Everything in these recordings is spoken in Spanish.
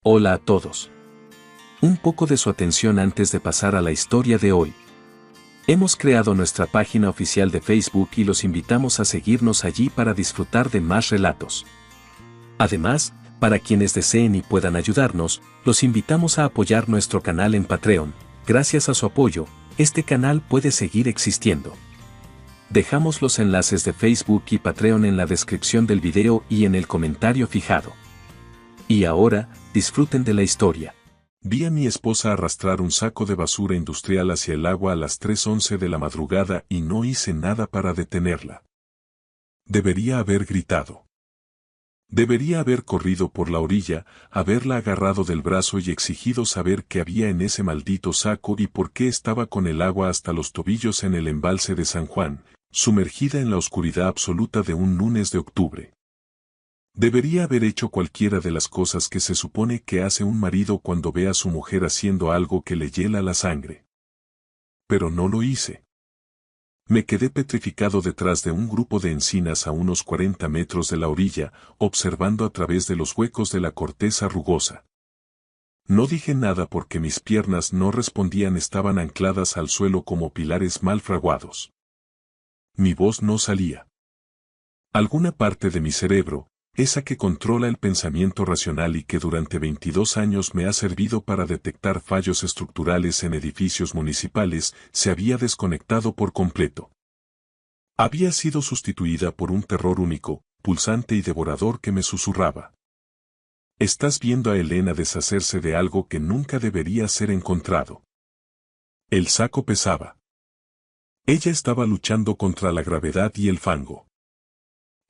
Hola a todos. Un poco de su atención antes de pasar a la historia de hoy. Hemos creado nuestra página oficial de Facebook y los invitamos a seguirnos allí para disfrutar de más relatos. Además, para quienes deseen y puedan ayudarnos, los invitamos a apoyar nuestro canal en Patreon. Gracias a su apoyo, este canal puede seguir existiendo. Dejamos los enlaces de Facebook y Patreon en la descripción del video y en el comentario fijado. Y ahora, disfruten de la historia. Vi a mi esposa arrastrar un saco de basura industrial hacia el agua a las 3:11 de la madrugada y no hice nada para detenerla. Debería haber gritado. Debería haber corrido por la orilla, haberla agarrado del brazo y exigido saber qué había en ese maldito saco y por qué estaba con el agua hasta los tobillos en el embalse de San Juan, sumergida en la oscuridad absoluta de un lunes de octubre. Debería haber hecho cualquiera de las cosas que se supone que hace un marido cuando ve a su mujer haciendo algo que le hiela la sangre. Pero no lo hice. Me quedé petrificado detrás de un grupo de encinas a unos 40 metros de la orilla, observando a través de los huecos de la corteza rugosa. No dije nada porque mis piernas no respondían, estaban ancladas al suelo como pilares mal fraguados. Mi voz no salía. Alguna parte de mi cerebro, esa que controla el pensamiento racional y que durante 22 años me ha servido para detectar fallos estructurales en edificios municipales, se había desconectado por completo. Había sido sustituida por un terror único, pulsante y devorador que me susurraba. Estás viendo a Elena deshacerse de algo que nunca debería ser encontrado. El saco pesaba. Ella estaba luchando contra la gravedad y el fango.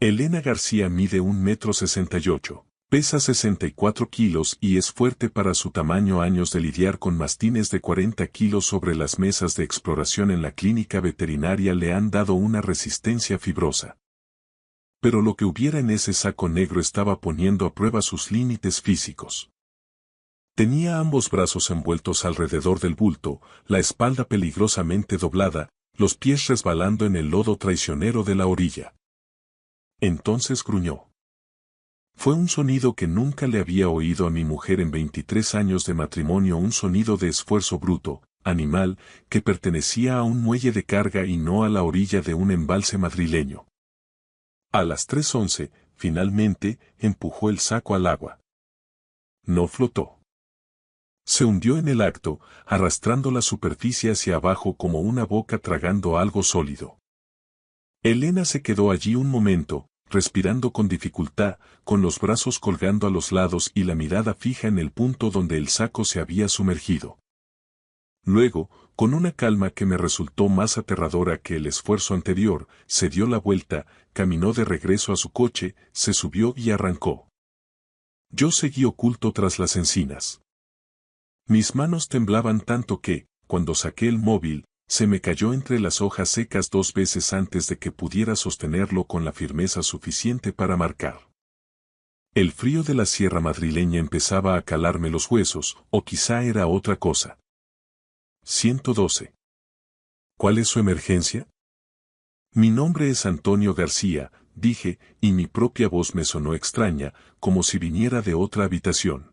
Elena García mide 1,68 m, pesa 64 kilos y es fuerte para su tamaño. Años de lidiar con mastines de 40 kilos sobre las mesas de exploración en la clínica veterinaria le han dado una resistencia fibrosa. Pero lo que hubiera en ese saco negro estaba poniendo a prueba sus límites físicos. Tenía ambos brazos envueltos alrededor del bulto, la espalda peligrosamente doblada, los pies resbalando en el lodo traicionero de la orilla. Entonces gruñó. Fue un sonido que nunca le había oído a mi mujer en 23 años de matrimonio, un sonido de esfuerzo bruto, animal, que pertenecía a un muelle de carga y no a la orilla de un embalse madrileño. A las 3:11, finalmente, empujó el saco al agua. No flotó. Se hundió en el acto, arrastrando la superficie hacia abajo como una boca tragando algo sólido. Elena se quedó allí un momento, respirando con dificultad, con los brazos colgando a los lados y la mirada fija en el punto donde el saco se había sumergido. Luego, con una calma que me resultó más aterradora que el esfuerzo anterior, se dio la vuelta, caminó de regreso a su coche, se subió y arrancó. Yo seguí oculto tras las encinas. Mis manos temblaban tanto que, cuando saqué el móvil, se me cayó entre las hojas secas 2 veces antes de que pudiera sostenerlo con la firmeza suficiente para marcar. El frío de la sierra madrileña empezaba a calarme los huesos, o quizá era otra cosa. 112. ¿Cuál es su emergencia? Mi nombre es Antonio García, dije, y mi propia voz me sonó extraña, como si viniera de otra habitación.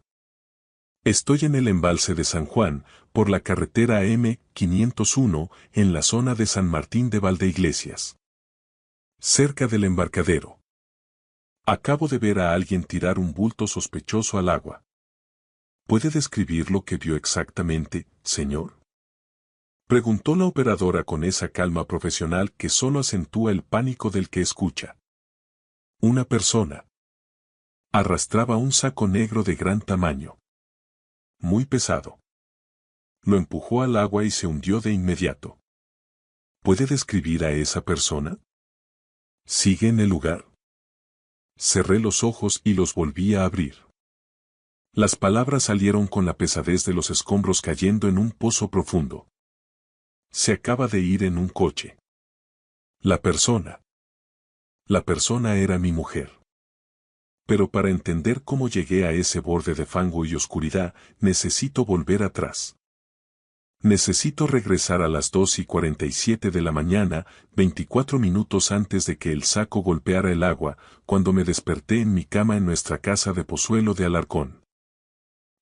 Estoy en el embalse de San Juan, por la carretera M501, en la zona de San Martín de Valdeiglesias. Cerca del embarcadero. Acabo de ver a alguien tirar un bulto sospechoso al agua. ¿Puede describir lo que vio exactamente, señor? Preguntó la operadora con esa calma profesional que solo acentúa el pánico del que escucha. Una persona. Arrastraba un saco negro de gran tamaño. Muy pesado. Lo empujó al agua y se hundió de inmediato. ¿Puede describir a esa persona? ¿Sigue en el lugar? Cerré los ojos y los volví a abrir. Las palabras salieron con la pesadez de los escombros cayendo en un pozo profundo. Se acaba de ir en un coche. La persona. La persona era mi mujer. Pero para entender cómo llegué a ese borde de fango y oscuridad, necesito volver atrás. Necesito regresar a las 2:47 de la mañana, 24 minutos antes de que el saco golpeara el agua, cuando me desperté en mi cama en nuestra casa de Pozuelo de Alarcón.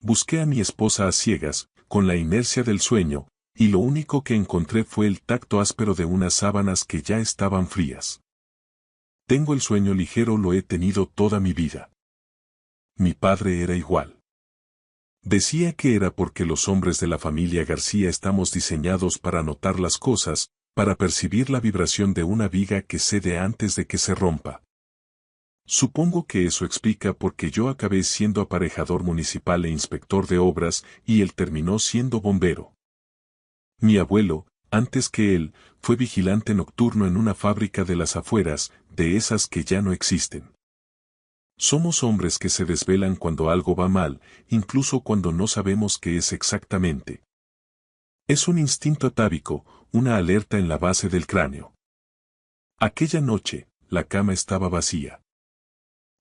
Busqué a mi esposa a ciegas, con la inercia del sueño, y lo único que encontré fue el tacto áspero de unas sábanas que ya estaban frías. Tengo el sueño ligero, lo he tenido toda mi vida. Mi padre era igual. Decía que era porque los hombres de la familia García estamos diseñados para notar las cosas, para percibir la vibración de una viga que cede antes de que se rompa. Supongo que eso explica por qué yo acabé siendo aparejador municipal e inspector de obras y él terminó siendo bombero. Mi abuelo, antes que él, fue vigilante nocturno en una fábrica de las afueras, de esas que ya no existen. Somos hombres que se desvelan cuando algo va mal, incluso cuando no sabemos qué es exactamente. Es un instinto atávico, una alerta en la base del cráneo. Aquella noche, la cama estaba vacía.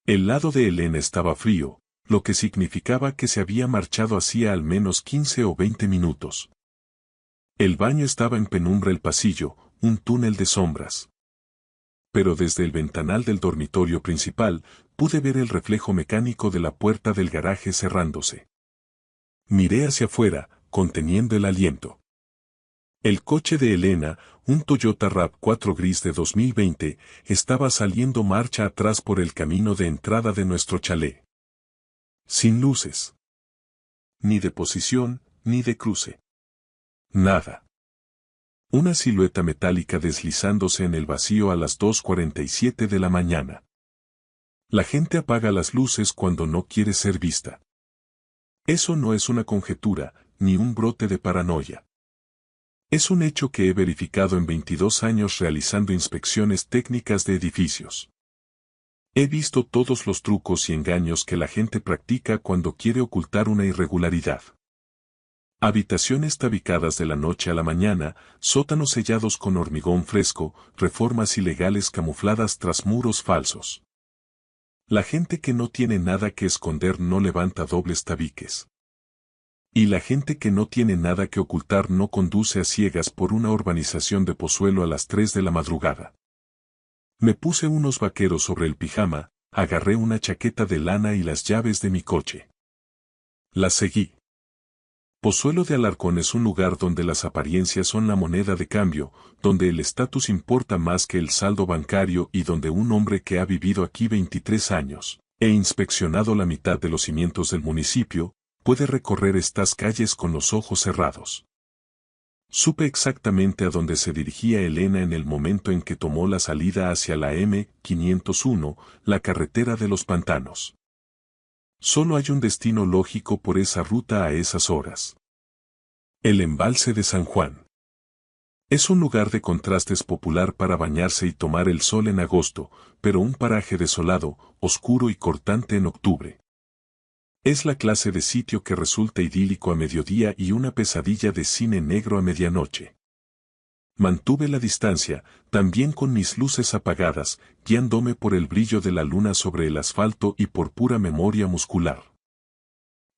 El lado de Elena estaba frío, lo que significaba que se había marchado hacía al menos 15 o 20 minutos. El baño estaba en penumbra, el pasillo, un túnel de sombras. Pero desde el ventanal del dormitorio principal, pude ver el reflejo mecánico de la puerta del garaje cerrándose. Miré hacia afuera, conteniendo el aliento. El coche de Elena, un Toyota RAV4 gris de 2020, estaba saliendo marcha atrás por el camino de entrada de nuestro chalet. Sin luces. Ni de posición, ni de cruce. Nada. Una silueta metálica deslizándose en el vacío a las 2:47 de la mañana. La gente apaga las luces cuando no quiere ser vista. Eso no es una conjetura, ni un brote de paranoia. Es un hecho que he verificado en 22 años realizando inspecciones técnicas de edificios. He visto todos los trucos y engaños que la gente practica cuando quiere ocultar una irregularidad. Habitaciones tabicadas de la noche a la mañana, sótanos sellados con hormigón fresco, reformas ilegales camufladas tras muros falsos. La gente que no tiene nada que esconder no levanta dobles tabiques. Y la gente que no tiene nada que ocultar no conduce a ciegas por una urbanización de Pozuelo a las 3 de la madrugada. Me puse unos vaqueros sobre el pijama, agarré una chaqueta de lana y las llaves de mi coche. Las seguí. Pozuelo de Alarcón es un lugar donde las apariencias son la moneda de cambio, donde el estatus importa más que el saldo bancario y donde un hombre que ha vivido aquí 23 años, e inspeccionado la mitad de los cimientos del municipio, puede recorrer estas calles con los ojos cerrados. Supe exactamente a dónde se dirigía Elena en el momento en que tomó la salida hacia la M501, la carretera de los pantanos. Solo hay un destino lógico por esa ruta a esas horas. El embalse de San Juan. Es un lugar de contrastes popular para bañarse y tomar el sol en agosto, pero un paraje desolado, oscuro y cortante en octubre. Es la clase de sitio que resulta idílico a mediodía y una pesadilla de cine negro a medianoche. Mantuve la distancia, también con mis luces apagadas, guiándome por el brillo de la luna sobre el asfalto y por pura memoria muscular.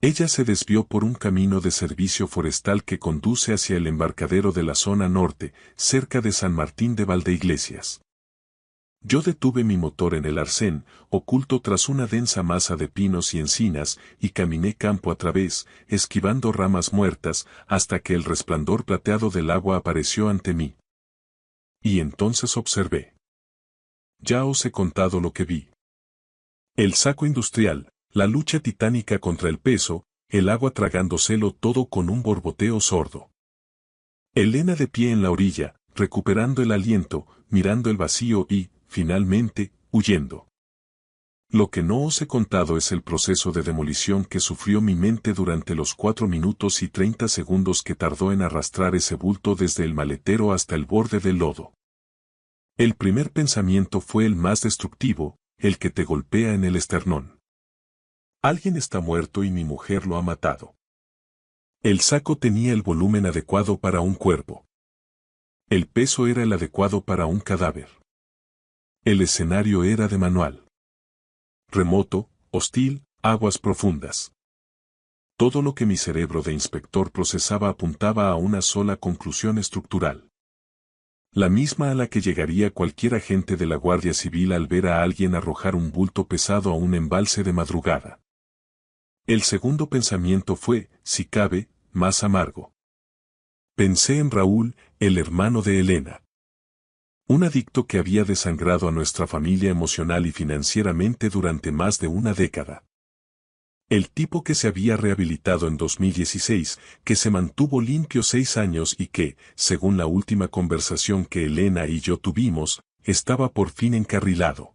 Ella se desvió por un camino de servicio forestal que conduce hacia el embarcadero de la zona norte, cerca de San Martín de Valdeiglesias. Yo detuve mi motor en el arcén, oculto tras una densa masa de pinos y encinas, y caminé campo a través, esquivando ramas muertas, hasta que el resplandor plateado del agua apareció ante mí. Y entonces observé. Ya os he contado lo que vi. El saco industrial, la lucha titánica contra el peso, el agua tragándoselo todo con un borboteo sordo. Elena de pie en la orilla, recuperando el aliento, mirando el vacío y, finalmente, huyendo. Lo que no os he contado es el proceso de demolición que sufrió mi mente durante los 4 minutos y 30 segundos que tardó en arrastrar ese bulto desde el maletero hasta el borde del lodo. El primer pensamiento fue el más destructivo, el que te golpea en el esternón. Alguien está muerto y mi mujer lo ha matado. El saco tenía el volumen adecuado para un cuerpo. El peso era el adecuado para un cadáver. El escenario era de manual. Remoto, hostil, aguas profundas. Todo lo que mi cerebro de inspector procesaba apuntaba a una sola conclusión estructural. La misma a la que llegaría cualquier agente de la Guardia Civil al ver a alguien arrojar un bulto pesado a un embalse de madrugada. El segundo pensamiento fue, si cabe, más amargo. Pensé en Raúl, el hermano de Elena. Un adicto que había desangrado a nuestra familia emocional y financieramente durante más de una década. El tipo que se había rehabilitado en 2016, que se mantuvo limpio 6 años y que, según la última conversación que Elena y yo tuvimos, estaba por fin encarrilado.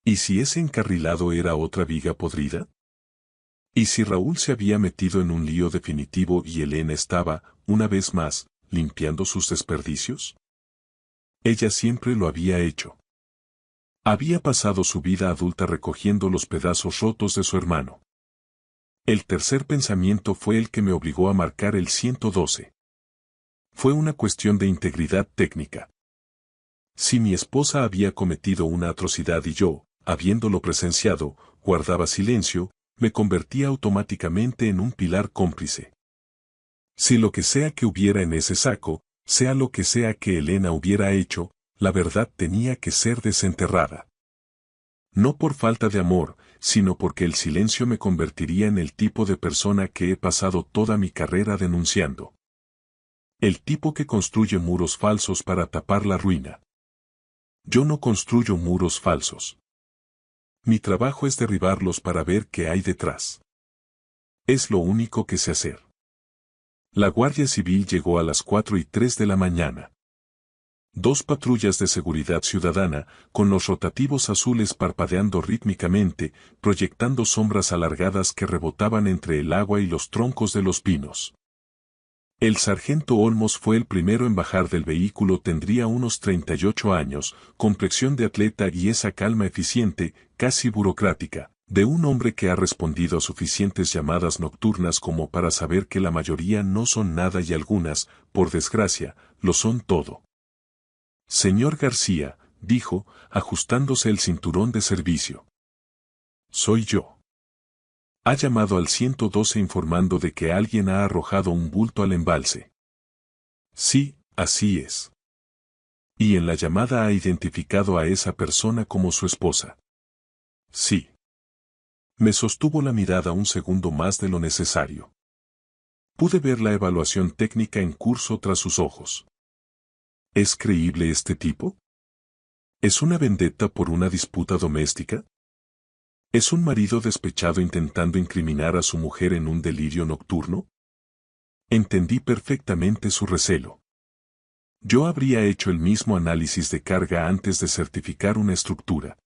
¿Y si ese encarrilado era otra viga podrida? ¿Y si Raúl se había metido en un lío definitivo y Elena estaba, una vez más, limpiando sus desperdicios? Ella siempre lo había hecho. Había pasado su vida adulta recogiendo los pedazos rotos de su hermano. El tercer pensamiento fue el que me obligó a marcar el 112. Fue una cuestión de integridad técnica. Si mi esposa había cometido una atrocidad y yo, habiéndolo presenciado, guardaba silencio, me convertía automáticamente en un pilar cómplice. Si lo que sea que hubiera en ese saco, sea lo que sea que Elena hubiera hecho, la verdad tenía que ser desenterrada. No por falta de amor, sino porque el silencio me convertiría en el tipo de persona que he pasado toda mi carrera denunciando. El tipo que construye muros falsos para tapar la ruina. Yo no construyo muros falsos. Mi trabajo es derribarlos para ver qué hay detrás. Es lo único que sé hacer. La Guardia Civil llegó a las 4:03 de la mañana. 2 patrullas de seguridad ciudadana, con los rotativos azules parpadeando rítmicamente, proyectando sombras alargadas que rebotaban entre el agua y los troncos de los pinos. El sargento Olmos fue el primero en bajar del vehículo. Tendría unos 38 años, complexión de atleta y esa calma eficiente, casi burocrática, de un hombre que ha respondido a suficientes llamadas nocturnas como para saber que la mayoría no son nada y algunas, por desgracia, lo son todo. Señor García, dijo, ajustándose el cinturón de servicio. Soy yo. Ha llamado al 112 informando de que alguien ha arrojado un bulto al embalse. Sí, así es. Y en la llamada ha identificado a esa persona como su esposa. Sí. Me sostuvo la mirada un segundo más de lo necesario. Pude ver la evaluación técnica en curso tras sus ojos. ¿Es creíble este tipo? ¿Es una vendetta por una disputa doméstica? ¿Es un marido despechado intentando incriminar a su mujer en un delirio nocturno? Entendí perfectamente su recelo. Yo habría hecho el mismo análisis de carga antes de certificar una estructura.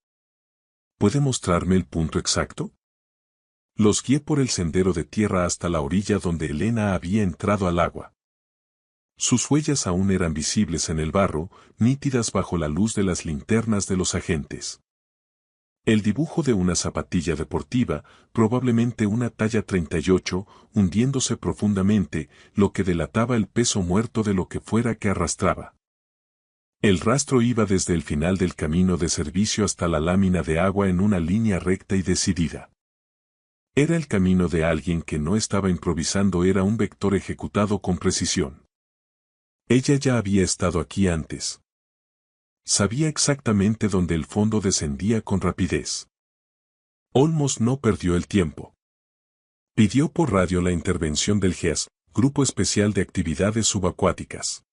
¿Puede mostrarme el punto exacto? Los guié por el sendero de tierra hasta la orilla donde Elena había entrado al agua. Sus huellas aún eran visibles en el barro, nítidas bajo la luz de las linternas de los agentes. El dibujo de una zapatilla deportiva, probablemente una talla 38, hundiéndose profundamente, lo que delataba el peso muerto de lo que fuera que arrastraba. El rastro iba desde el final del camino de servicio hasta la lámina de agua en una línea recta y decidida. Era el camino de alguien que no estaba improvisando, era un vector ejecutado con precisión. Ella ya había estado aquí antes. Sabía exactamente dónde el fondo descendía con rapidez. Olmos no perdió el tiempo. Pidió por radio la intervención del GEAS, Grupo Especial de Actividades Subacuáticas.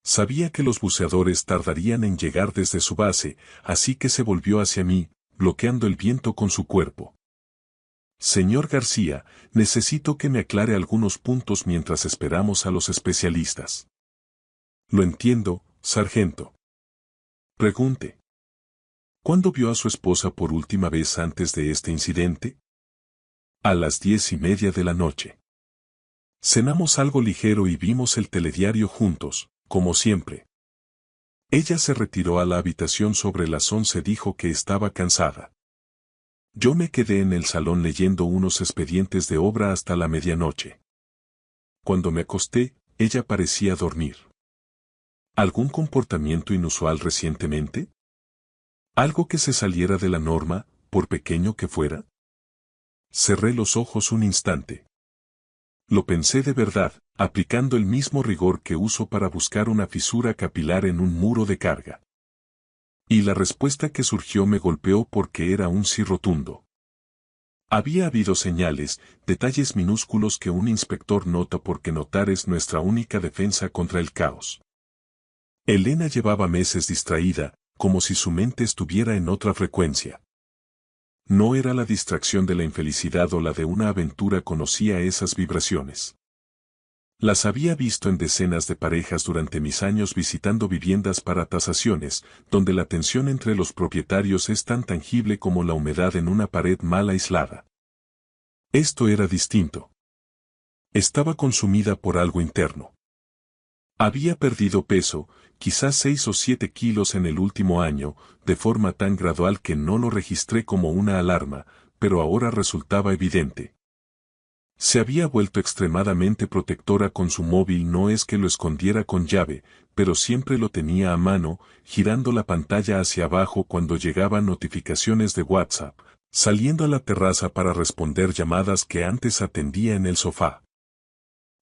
Sabía que los buceadores tardarían en llegar desde su base, así que se volvió hacia mí, bloqueando el viento con su cuerpo. Señor García, necesito que me aclare algunos puntos mientras esperamos a los especialistas. Lo entiendo, sargento. Pregunte. ¿Cuándo vio a su esposa por última vez antes de este incidente? A las 10:30 de la noche. Cenamos algo ligero y vimos el telediario juntos, como siempre. Ella se retiró a la habitación sobre las 11. Dijo que estaba cansada. Yo me quedé en el salón leyendo unos expedientes de obra hasta la medianoche. Cuando me acosté, ella parecía dormir. ¿Algún comportamiento inusual recientemente? ¿Algo que se saliera de la norma, por pequeño que fuera? Cerré los ojos un instante. Lo pensé de verdad, aplicando el mismo rigor que uso para buscar una fisura capilar en un muro de carga. Y la respuesta que surgió me golpeó porque era un sí rotundo. Había habido señales, detalles minúsculos que un inspector nota porque notar es nuestra única defensa contra el caos. Elena llevaba meses distraída, como si su mente estuviera en otra frecuencia. No era la distracción de la infelicidad o la de una aventura, conocía esas vibraciones. Las había visto en decenas de parejas durante mis años visitando viviendas para tasaciones, donde la tensión entre los propietarios es tan tangible como la humedad en una pared mal aislada. Esto era distinto. Estaba consumida por algo interno. Había perdido peso, quizás 6 o 7 kilos en el último año, de forma tan gradual que no lo registré como una alarma, pero ahora resultaba evidente. Se había vuelto extremadamente protectora con su móvil, no es que lo escondiera con llave, pero siempre lo tenía a mano, girando la pantalla hacia abajo cuando llegaban notificaciones de WhatsApp, saliendo a la terraza para responder llamadas que antes atendía en el sofá.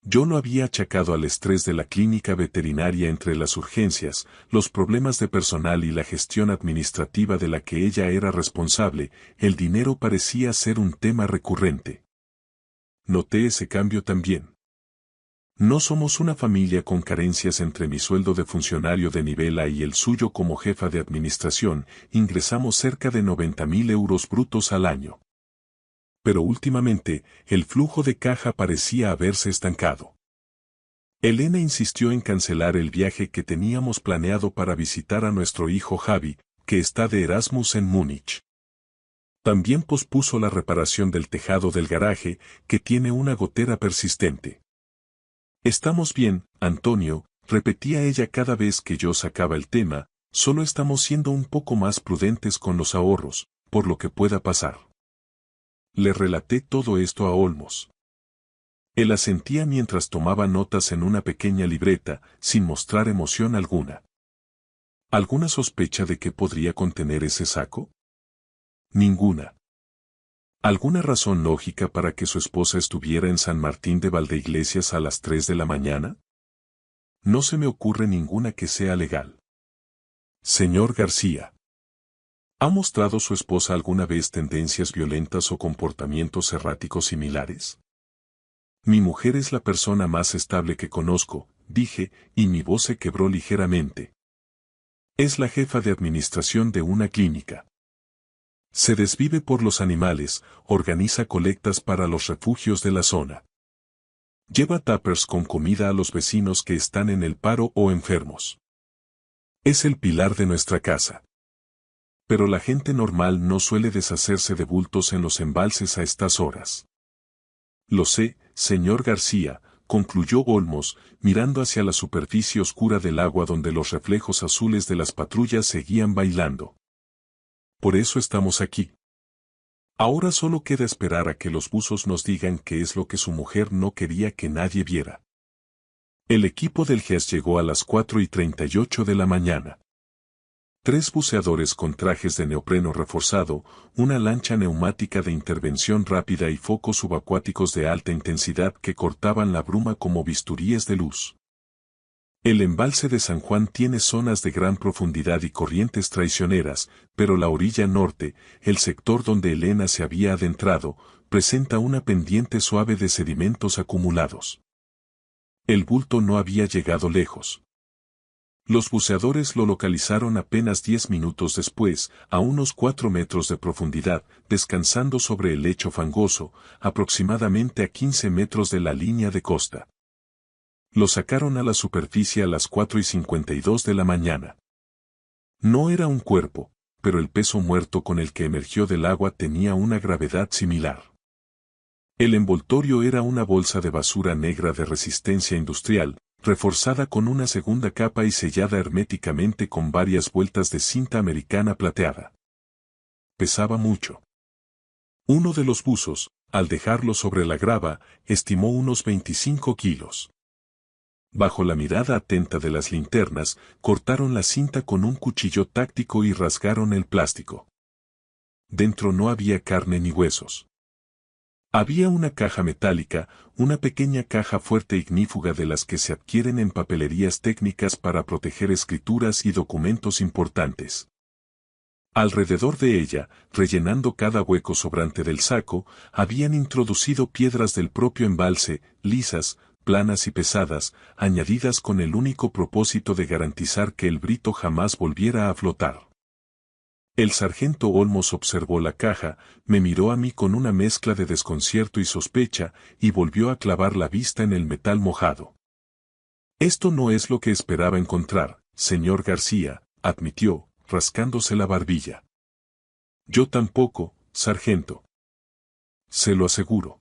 Yo lo había achacado al estrés de la clínica veterinaria entre las urgencias, los problemas de personal y la gestión administrativa de la que ella era responsable. El dinero parecía ser un tema recurrente. Noté ese cambio también. No somos una familia con carencias. Entre mi sueldo de funcionario de nivel A y el suyo como jefa de administración, ingresamos cerca de 90.000 euros brutos al año. Pero últimamente, el flujo de caja parecía haberse estancado. Elena insistió en cancelar el viaje que teníamos planeado para visitar a nuestro hijo Javi, que está de Erasmus en Múnich. También pospuso la reparación del tejado del garaje, que tiene una gotera persistente. Estamos bien, Antonio, repetía ella cada vez que yo sacaba el tema, solo estamos siendo un poco más prudentes con los ahorros, por lo que pueda pasar. Le relaté todo esto a Olmos. Él asentía mientras tomaba notas en una pequeña libreta, sin mostrar emoción alguna. ¿Alguna sospecha de qué podría contener ese saco? Ninguna. ¿Alguna razón lógica para que su esposa estuviera en San Martín de Valdeiglesias a las 3 de la mañana? No se me ocurre ninguna que sea legal. Señor García. ¿Ha mostrado su esposa alguna vez tendencias violentas o comportamientos erráticos similares? Mi mujer es la persona más estable que conozco, dije, y mi voz se quebró ligeramente. Es la jefa de administración de una clínica. Se desvive por los animales, organiza colectas para los refugios de la zona. Lleva tuppers con comida a los vecinos que están en el paro o enfermos. Es el pilar de nuestra casa. Pero la gente normal no suele deshacerse de bultos en los embalses a estas horas. Lo sé, señor García, concluyó Olmos, mirando hacia la superficie oscura del agua donde los reflejos azules de las patrullas seguían bailando. Por eso estamos aquí. Ahora solo queda esperar a que los buzos nos digan qué es lo que su mujer no quería que nadie viera. El equipo del GES llegó a las 4:38 de la mañana. 3 buceadores con trajes de neopreno reforzado, una lancha neumática de intervención rápida y focos subacuáticos de alta intensidad que cortaban la bruma como bisturíes de luz. El embalse de San Juan tiene zonas de gran profundidad y corrientes traicioneras, pero la orilla norte, el sector donde Elena se había adentrado, presenta una pendiente suave de sedimentos acumulados. El bulto no había llegado lejos. Los buceadores lo localizaron apenas 10 minutos después, a unos 4 metros de profundidad, descansando sobre el lecho fangoso, aproximadamente a 15 metros de la línea de costa. Lo sacaron a la superficie a las 4:52 de la mañana. No era un cuerpo, pero el peso muerto con el que emergió del agua tenía una gravedad similar. El envoltorio era una bolsa de basura negra de resistencia industrial, reforzada con una segunda capa y sellada herméticamente con varias vueltas de cinta americana plateada. Pesaba mucho. Uno de los buzos, al dejarlo sobre la grava, estimó unos 25 kilos. Bajo la mirada atenta de las linternas, cortaron la cinta con un cuchillo táctico y rasgaron el plástico. Dentro no había carne ni huesos. Había una caja metálica, una pequeña caja fuerte ignífuga de las que se adquieren en papelerías técnicas para proteger escrituras y documentos importantes. Alrededor de ella, rellenando cada hueco sobrante del saco, habían introducido piedras del propio embalse, lisas, planas y pesadas, añadidas con el único propósito de garantizar que el Brito jamás volviera a flotar. El sargento Olmos observó la caja, me miró a mí con una mezcla de desconcierto y sospecha, y volvió a clavar la vista en el metal mojado. Esto no es lo que esperaba encontrar, señor García, admitió, rascándose la barbilla. Yo tampoco, sargento. Se lo aseguro.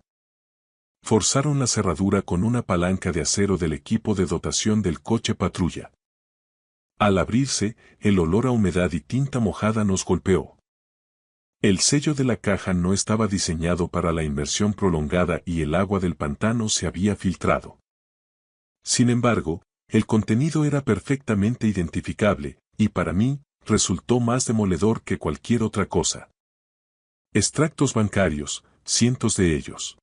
Forzaron la cerradura con una palanca de acero del equipo de dotación del coche patrulla. Al abrirse, el olor a humedad y tinta mojada nos golpeó. El sello de la caja no estaba diseñado para la inmersión prolongada y el agua del pantano se había filtrado. Sin embargo, el contenido era perfectamente identificable, y para mí, resultó más demoledor que cualquier otra cosa. Extractos bancarios, cientos de ellos.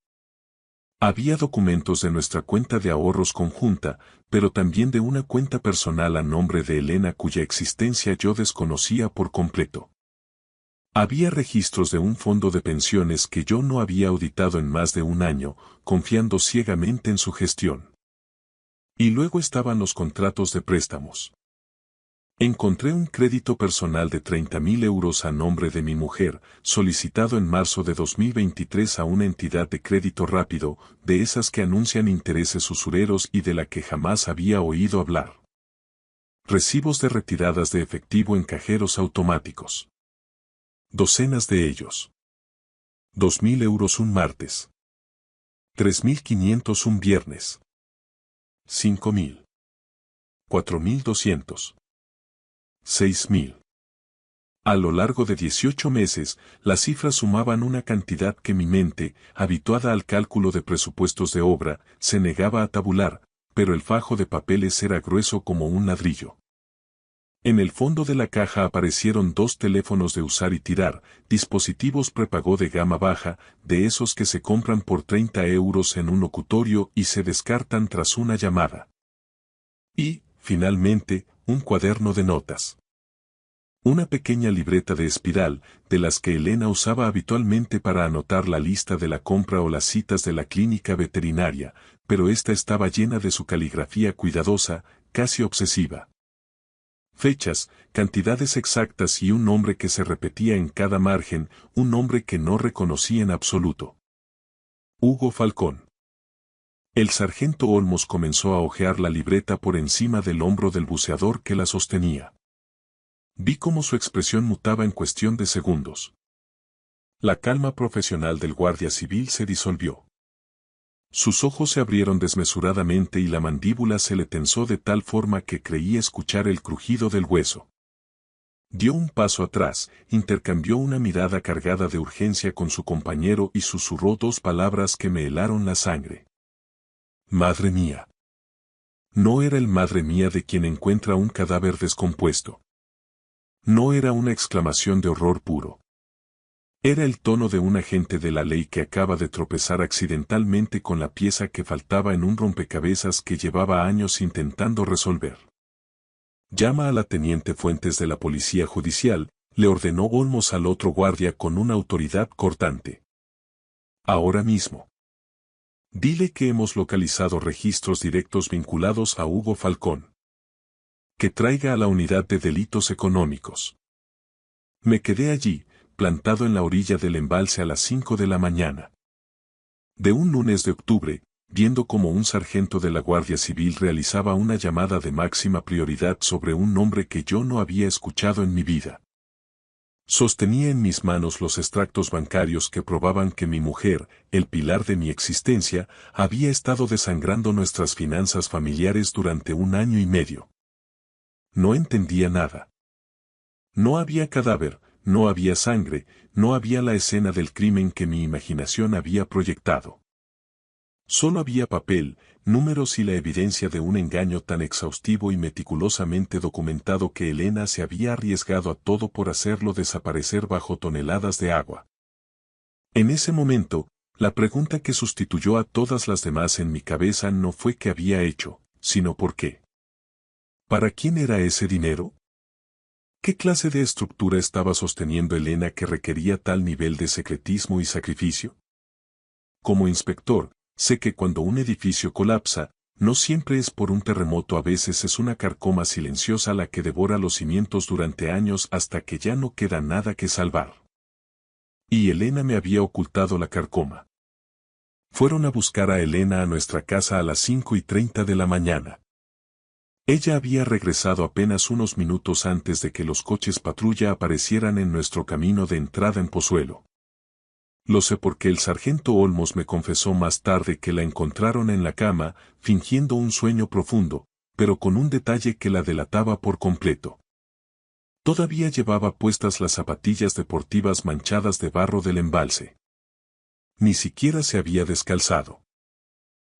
Había documentos de nuestra cuenta de ahorros conjunta, pero también de una cuenta personal a nombre de Elena cuya existencia yo desconocía por completo. Había registros de un fondo de pensiones que yo no había auditado en más de un año, confiando ciegamente en su gestión. Y luego estaban los contratos de préstamos. Encontré un crédito personal de 30.000 euros a nombre de mi mujer, solicitado en marzo de 2023 a una entidad de crédito rápido, de esas que anuncian intereses usureros y de la que jamás había oído hablar. Recibos de retiradas de efectivo en cajeros automáticos. Docenas de ellos. 2.000 euros un martes. 3.500 un viernes. 5.000. 4.200. 6.000. A lo largo de 18 meses, las cifras sumaban una cantidad que mi mente, habituada al cálculo de presupuestos de obra, se negaba a tabular, pero el fajo de papeles era grueso como un ladrillo. En el fondo de la caja aparecieron 2 teléfonos de usar y tirar, dispositivos prepago de gama baja, de esos que se compran por 30 euros en un locutorio y se descartan tras una llamada. Y, finalmente, un cuaderno de notas. Una pequeña libreta de espiral, de las que Elena usaba habitualmente para anotar la lista de la compra o las citas de la clínica veterinaria, pero esta estaba llena de su caligrafía cuidadosa, casi obsesiva. Fechas, cantidades exactas y un nombre que se repetía en cada margen, un nombre que no reconocí en absoluto. Hugo Falcón. El sargento Olmos comenzó a hojear la libreta por encima del hombro del buceador que la sostenía. Vi cómo su expresión mutaba en cuestión de segundos. La calma profesional del guardia civil se disolvió. Sus ojos se abrieron desmesuradamente y la mandíbula se le tensó de tal forma que creí escuchar el crujido del hueso. Dio un paso atrás, intercambió una mirada cargada de urgencia con su compañero y susurró 2 palabras que me helaron la sangre. Madre mía. No era el madre mía de quien encuentra un cadáver descompuesto. No era una exclamación de horror puro. Era el tono de un agente de la ley que acaba de tropezar accidentalmente con la pieza que faltaba en un rompecabezas que llevaba años intentando resolver. Llama a la teniente Fuentes de la Policía Judicial, le ordenó Olmos al otro guardia con una autoridad cortante. Ahora mismo. Dile que hemos localizado registros directos vinculados a Hugo Falcón. Que traiga a la unidad de delitos económicos. Me quedé allí, plantado en la orilla del embalse a las 5 de la mañana. De un lunes de octubre, viendo cómo un sargento de la Guardia Civil realizaba una llamada de máxima prioridad sobre un nombre que yo no había escuchado en mi vida. Sostenía en mis manos los extractos bancarios que probaban que mi mujer, el pilar de mi existencia, había estado desangrando nuestras finanzas familiares durante 1 año y medio. No entendía nada. No había cadáver, no había sangre, no había la escena del crimen que mi imaginación había proyectado. Solo había papel, números y la evidencia de un engaño tan exhaustivo y meticulosamente documentado que Elena se había arriesgado a todo por hacerlo desaparecer bajo toneladas de agua. En ese momento, la pregunta que sustituyó a todas las demás en mi cabeza no fue qué había hecho, sino por qué. ¿Para quién era ese dinero? ¿Qué clase de estructura estaba sosteniendo Elena que requería tal nivel de secretismo y sacrificio? Como inspector, sé que cuando un edificio colapsa, no siempre es por un terremoto, a veces es una carcoma silenciosa la que devora los cimientos durante años hasta que ya no queda nada que salvar. Y Elena me había ocultado la carcoma. Fueron a buscar a Elena a nuestra casa a las 5:30 de la mañana. Ella había regresado apenas unos minutos antes de que los coches patrulla aparecieran en nuestro camino de entrada en Pozuelo. Lo sé porque el sargento Olmos me confesó más tarde que la encontraron en la cama, fingiendo un sueño profundo, pero con un detalle que la delataba por completo. Todavía llevaba puestas las zapatillas deportivas manchadas de barro del embalse. Ni siquiera se había descalzado.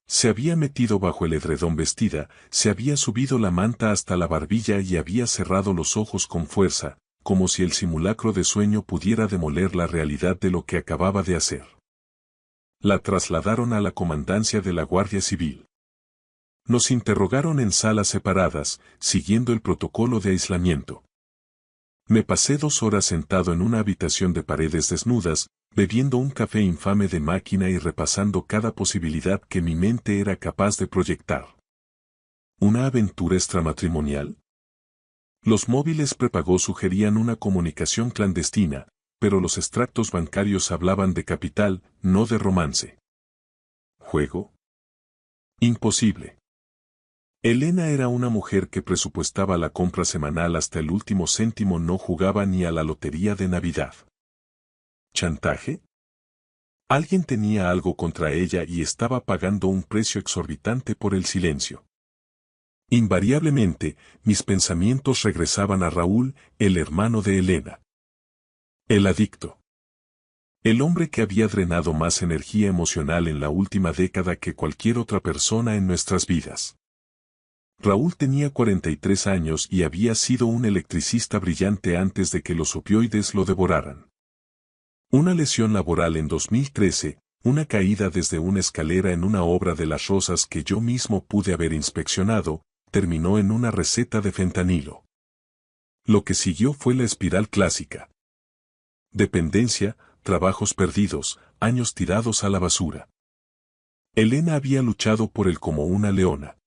Se había metido bajo el edredón vestida, se había subido la manta hasta la barbilla y había cerrado los ojos con fuerza, como si el simulacro de sueño pudiera demoler la realidad de lo que acababa de hacer. La trasladaron a la comandancia de la Guardia Civil. Nos interrogaron en salas separadas, siguiendo el protocolo de aislamiento. Me pasé 2 horas sentado en una habitación de paredes desnudas, bebiendo un café infame de máquina y repasando cada posibilidad que mi mente era capaz de proyectar. ¿Una aventura extramatrimonial? Los móviles prepago sugerían una comunicación clandestina, pero los extractos bancarios hablaban de capital, no de romance. ¿Juego? Imposible. Elena era una mujer que presupuestaba la compra semanal hasta el último céntimo, no jugaba ni a la lotería de Navidad. ¿Chantaje? Alguien tenía algo contra ella y estaba pagando un precio exorbitante por el silencio. Invariablemente, mis pensamientos regresaban a Raúl, el hermano de Elena. El adicto. El hombre que había drenado más energía emocional en la última década que cualquier otra persona en nuestras vidas. Raúl tenía 43 años y había sido un electricista brillante antes de que los opioides lo devoraran. Una lesión laboral en 2013, una caída desde una escalera en una obra de Las Rosas que yo mismo pude haber inspeccionado, terminó en una receta de fentanilo. Lo que siguió fue la espiral clásica. Dependencia, trabajos perdidos, años tirados a la basura. Elena había luchado por él como una leona.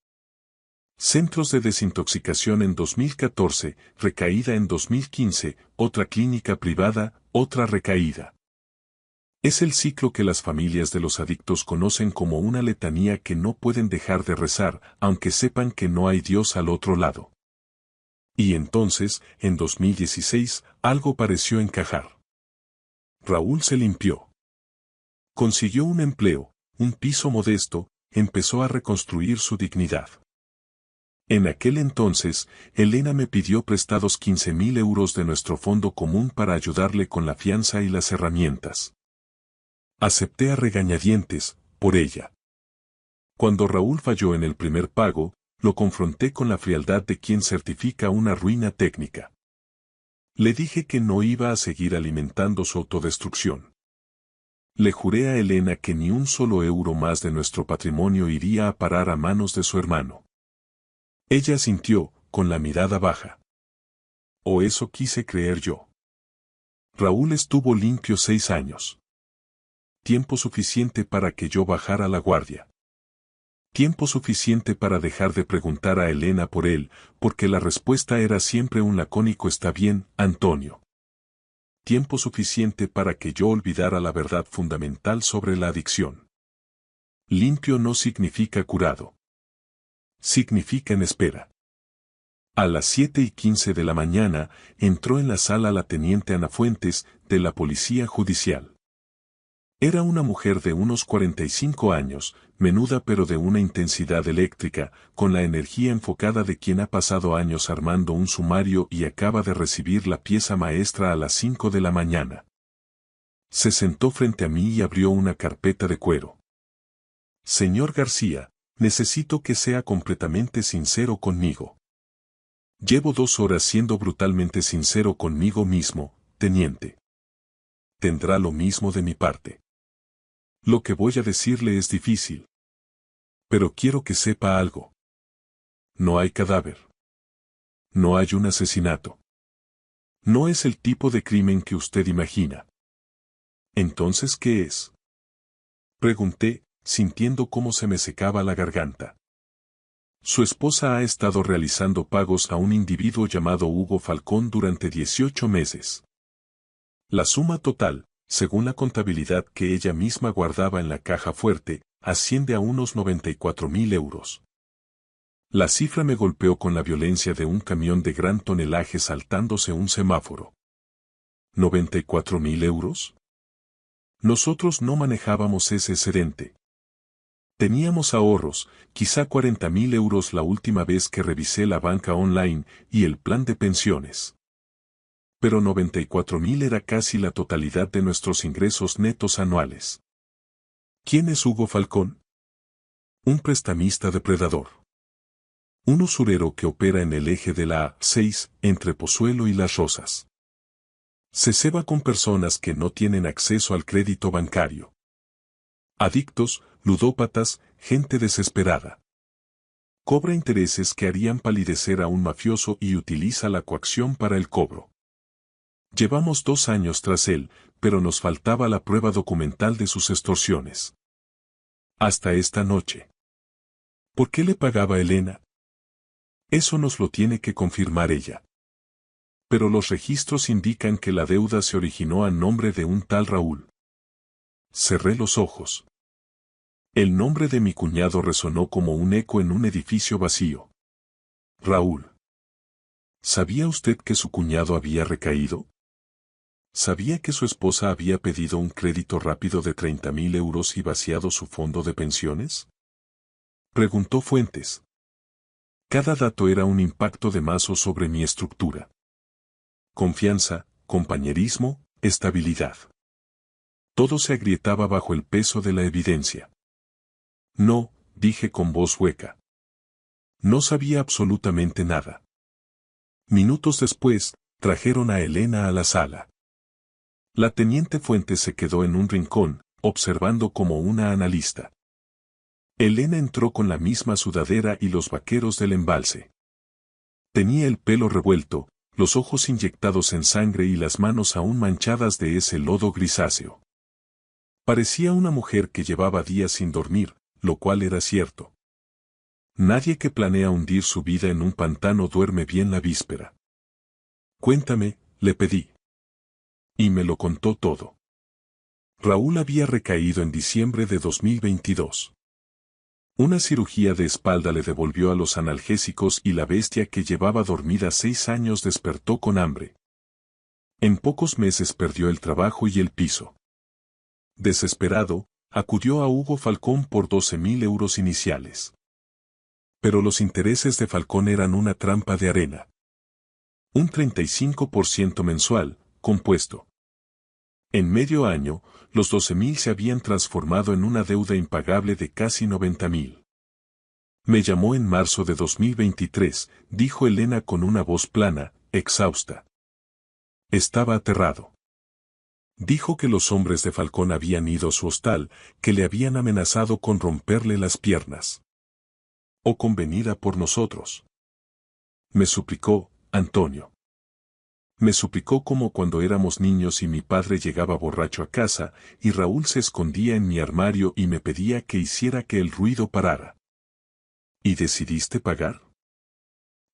Centros de desintoxicación en 2014, recaída en 2015, otra clínica privada, otra recaída. Es el ciclo que las familias de los adictos conocen como una letanía que no pueden dejar de rezar, aunque sepan que no hay Dios al otro lado. Y entonces, en 2016, algo pareció encajar. Raúl se limpió. Consiguió un empleo, un piso modesto, empezó a reconstruir su dignidad. En aquel entonces, Elena me pidió prestados 15.000 euros de nuestro fondo común para ayudarle con la fianza y las herramientas. Acepté a regañadientes, por ella. Cuando Raúl falló en el primer pago, lo confronté con la frialdad de quien certifica una ruina técnica. Le dije que no iba a seguir alimentando su autodestrucción. Le juré a Elena que ni un solo euro más de nuestro patrimonio iría a parar a manos de su hermano. Ella asintió, con la mirada baja. O eso quise creer yo. Raúl estuvo limpio 6 años. Tiempo suficiente para que yo bajara la guardia. Tiempo suficiente para dejar de preguntar a Elena por él, porque la respuesta era siempre un lacónico «está bien, Antonio». Tiempo suficiente para que yo olvidara la verdad fundamental sobre la adicción. Limpio no significa curado. Significa en espera. A las 7:15 de la mañana, entró en la sala la teniente Ana Fuentes, de la Policía Judicial. Era una mujer de unos 45 años, menuda pero de una intensidad eléctrica, con la energía enfocada de quien ha pasado años armando un sumario y acaba de recibir la pieza maestra a las 5 de la mañana. Se sentó frente a mí y abrió una carpeta de cuero. Señor García, necesito que sea completamente sincero conmigo. Llevo 2 horas siendo brutalmente sincero conmigo mismo, teniente. Tendrá lo mismo de mi parte. Lo que voy a decirle es difícil. Pero quiero que sepa algo. No hay cadáver. No hay un asesinato. No es el tipo de crimen que usted imagina. ¿Entonces qué es? Pregunté, sintiendo cómo se me secaba la garganta. Su esposa ha estado realizando pagos a un individuo llamado Hugo Falcón durante 18 meses. La suma total, según la contabilidad que ella misma guardaba en la caja fuerte, asciende a unos 94.000 euros. La cifra me golpeó con la violencia de un camión de gran tonelaje saltándose un semáforo. ¿94.000 euros? Nosotros no manejábamos ese excedente. Teníamos ahorros, quizá 40.000 euros la última vez que revisé la banca online y el plan de pensiones. Pero 94.000 era casi la totalidad de nuestros ingresos netos anuales. ¿Quién es Hugo Falcón? Un prestamista depredador. Un usurero que opera en el eje de la A6, entre Pozuelo y Las Rosas. Se ceba con personas que no tienen acceso al crédito bancario. Adictos, ludópatas, gente desesperada. Cobra intereses que harían palidecer a un mafioso y utiliza la coacción para el cobro. Llevamos 2 años tras él, pero nos faltaba la prueba documental de sus extorsiones. Hasta esta noche. ¿Por qué le pagaba Elena? Eso nos lo tiene que confirmar ella. Pero los registros indican que la deuda se originó a nombre de un tal Raúl. Cerré los ojos. El nombre de mi cuñado resonó como un eco en un edificio vacío. Raúl. ¿Sabía usted que su cuñado había recaído? ¿Sabía que su esposa había pedido un crédito rápido de 30.000 euros y vaciado su fondo de pensiones? Preguntó Fuentes. Cada dato era un impacto de mazo sobre mi estructura. Confianza, compañerismo, estabilidad. Todo se agrietaba bajo el peso de la evidencia. No, dije con voz hueca. No sabía absolutamente nada. Minutos después, trajeron a Elena a la sala. La teniente Fuentes se quedó en un rincón, observando como una analista. Elena entró con la misma sudadera y los vaqueros del embalse. Tenía el pelo revuelto, los ojos inyectados en sangre y las manos aún manchadas de ese lodo grisáceo. Parecía una mujer que llevaba días sin dormir, lo cual era cierto. Nadie que planea hundir su vida en un pantano duerme bien la víspera. Cuéntame, le pedí. Y me lo contó todo. Raúl había recaído en diciembre de 2022. Una cirugía de espalda le devolvió a los analgésicos y la bestia que llevaba dormida 6 años despertó con hambre. En pocos meses perdió el trabajo y el piso. Desesperado, acudió a Hugo Falcón por 12.000 euros iniciales. Pero los intereses de Falcón eran una trampa de arena. Un 35% mensual, compuesto. En medio año, los 12.000 se habían transformado en una deuda impagable de casi 90.000. Me llamó en marzo de 2023, dijo Elena con una voz plana, exhausta. Estaba aterrado. Dijo que los hombres de Falcón habían ido a su hostal, que le habían amenazado con romperle las piernas. O con venida por nosotros. Me suplicó, Antonio. Me suplicó como cuando éramos niños y mi padre llegaba borracho a casa, y Raúl se escondía en mi armario y me pedía que hiciera que el ruido parara. ¿Y decidiste pagar?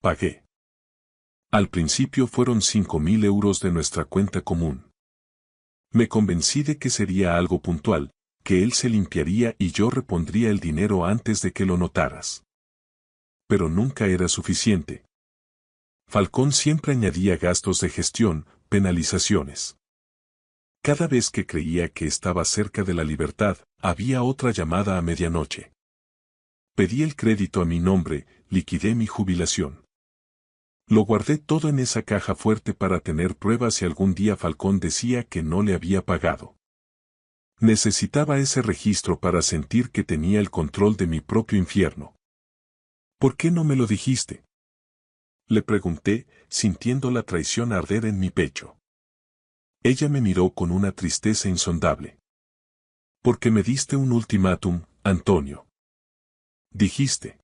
Pagué. Al principio fueron 5.000 euros de nuestra cuenta común. Me convencí de que sería algo puntual, que él se limpiaría y yo repondría el dinero antes de que lo notaras. Pero nunca era suficiente. Falcón siempre añadía gastos de gestión, penalizaciones. Cada vez que creía que estaba cerca de la libertad, había otra llamada a medianoche. Pedí el crédito a mi nombre, liquidé mi jubilación. Lo guardé todo en esa caja fuerte para tener pruebas si algún día Falcón decía que no le había pagado. Necesitaba ese registro para sentir que tenía el control de mi propio infierno. ¿Por qué no me lo dijiste? Le pregunté, sintiendo la traición arder en mi pecho. Ella me miró con una tristeza insondable. Porque me diste un ultimátum, Antonio. Dijiste.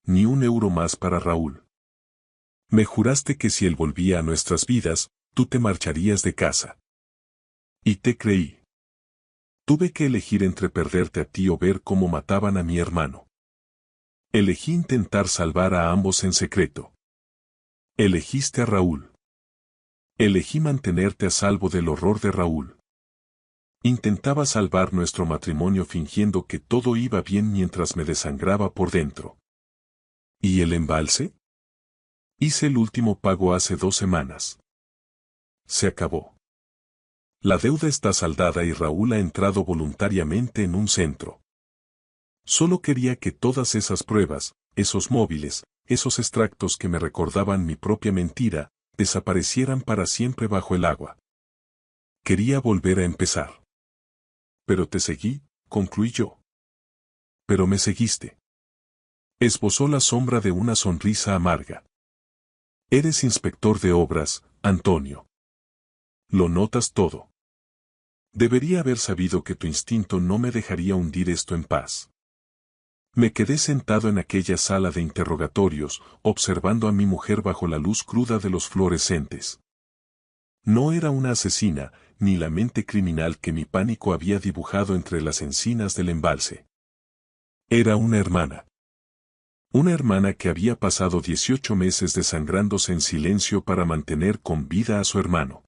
Ni un euro más para Raúl. Me juraste que si él volvía a nuestras vidas, tú te marcharías de casa. Y te creí. Tuve que elegir entre perderte a ti o ver cómo mataban a mi hermano. Elegí intentar salvar a ambos en secreto. Elegiste a Raúl. Elegí mantenerte a salvo del horror de Raúl. Intentaba salvar nuestro matrimonio fingiendo que todo iba bien mientras me desangraba por dentro. ¿Y el embalse? Hice el último pago hace 2 semanas. Se acabó. La deuda está saldada y Raúl ha entrado voluntariamente en un centro. Solo quería que todas esas pruebas, esos móviles, esos extractos que me recordaban mi propia mentira, desaparecieran para siempre bajo el agua. Quería volver a empezar. Pero te seguí, concluí yo. Pero me seguiste. Esbozó la sombra de una sonrisa amarga. Eres inspector de obras, Antonio. Lo notas todo. Debería haber sabido que tu instinto no me dejaría hundir esto en paz. Me quedé sentado en aquella sala de interrogatorios, observando a mi mujer bajo la luz cruda de los fluorescentes. No era una asesina, ni la mente criminal que mi pánico había dibujado entre las encinas del embalse. Era una hermana. Una hermana que había pasado 18 meses desangrándose en silencio para mantener con vida a su hermano.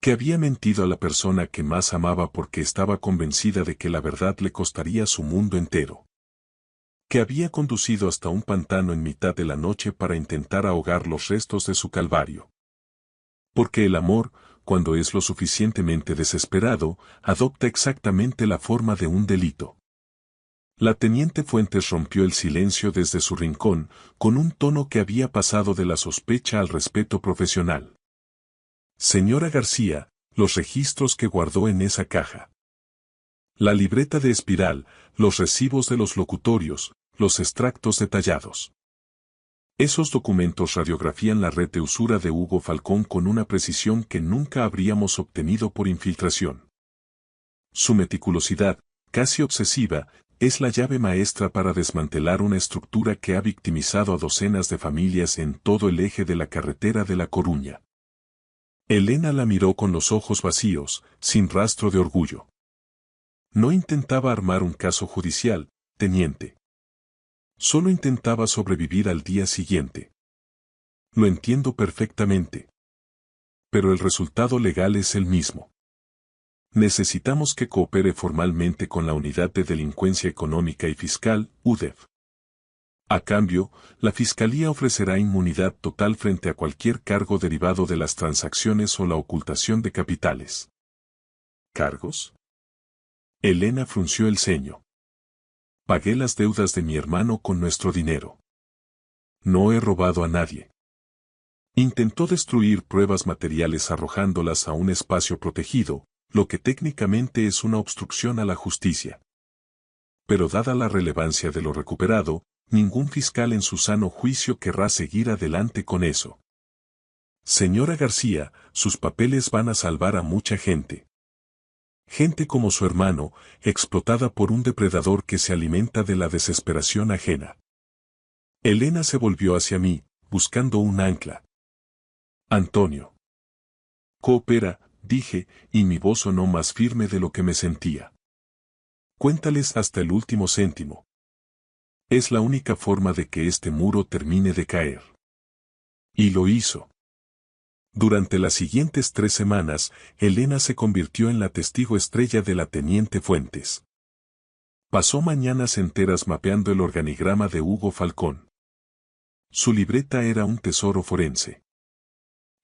Que había mentido a la persona que más amaba porque estaba convencida de que la verdad le costaría su mundo entero. Que había conducido hasta un pantano en mitad de la noche para intentar ahogar los restos de su calvario. Porque el amor, cuando es lo suficientemente desesperado, adopta exactamente la forma de un delito. La teniente Fuentes rompió el silencio desde su rincón, con un tono que había pasado de la sospecha al respeto profesional. Señora García, los registros que guardó en esa caja. La libreta de espiral, los recibos de los locutorios, los extractos detallados. Esos documentos radiografían la red de usura de Hugo Falcón con una precisión que nunca habríamos obtenido por infiltración. Su meticulosidad, casi obsesiva, es la llave maestra para desmantelar una estructura que ha victimizado a docenas de familias en todo el eje de la carretera de La Coruña. Elena la miró con los ojos vacíos, sin rastro de orgullo. No intentaba armar un caso judicial, teniente. Solo intentaba sobrevivir al día siguiente. Lo entiendo perfectamente. Pero el resultado legal es el mismo. Necesitamos que coopere formalmente con la Unidad de Delincuencia Económica y Fiscal, UDEF. A cambio, la Fiscalía ofrecerá inmunidad total frente a cualquier cargo derivado de las transacciones o la ocultación de capitales. ¿Cargos? Elena frunció el ceño. Pagué las deudas de mi hermano con nuestro dinero. No he robado a nadie. Intentó destruir pruebas materiales arrojándolas a un espacio protegido, lo que técnicamente es una obstrucción a la justicia. Pero dada la relevancia de lo recuperado, ningún fiscal en su sano juicio querrá seguir adelante con eso. Señora García, sus papeles van a salvar a mucha gente. Gente como su hermano, explotada por un depredador que se alimenta de la desesperación ajena. Elena se volvió hacia mí, buscando un ancla. Antonio. Coopera, dije, y mi voz sonó más firme de lo que me sentía. Cuéntales hasta el último céntimo. Es la única forma de que este muro termine de caer. Y lo hizo. Durante las siguientes 3 semanas, Elena se convirtió en la testigo estrella de la teniente Fuentes. Pasó mañanas enteras mapeando el organigrama de Hugo Falcón. Su libreta era un tesoro forense.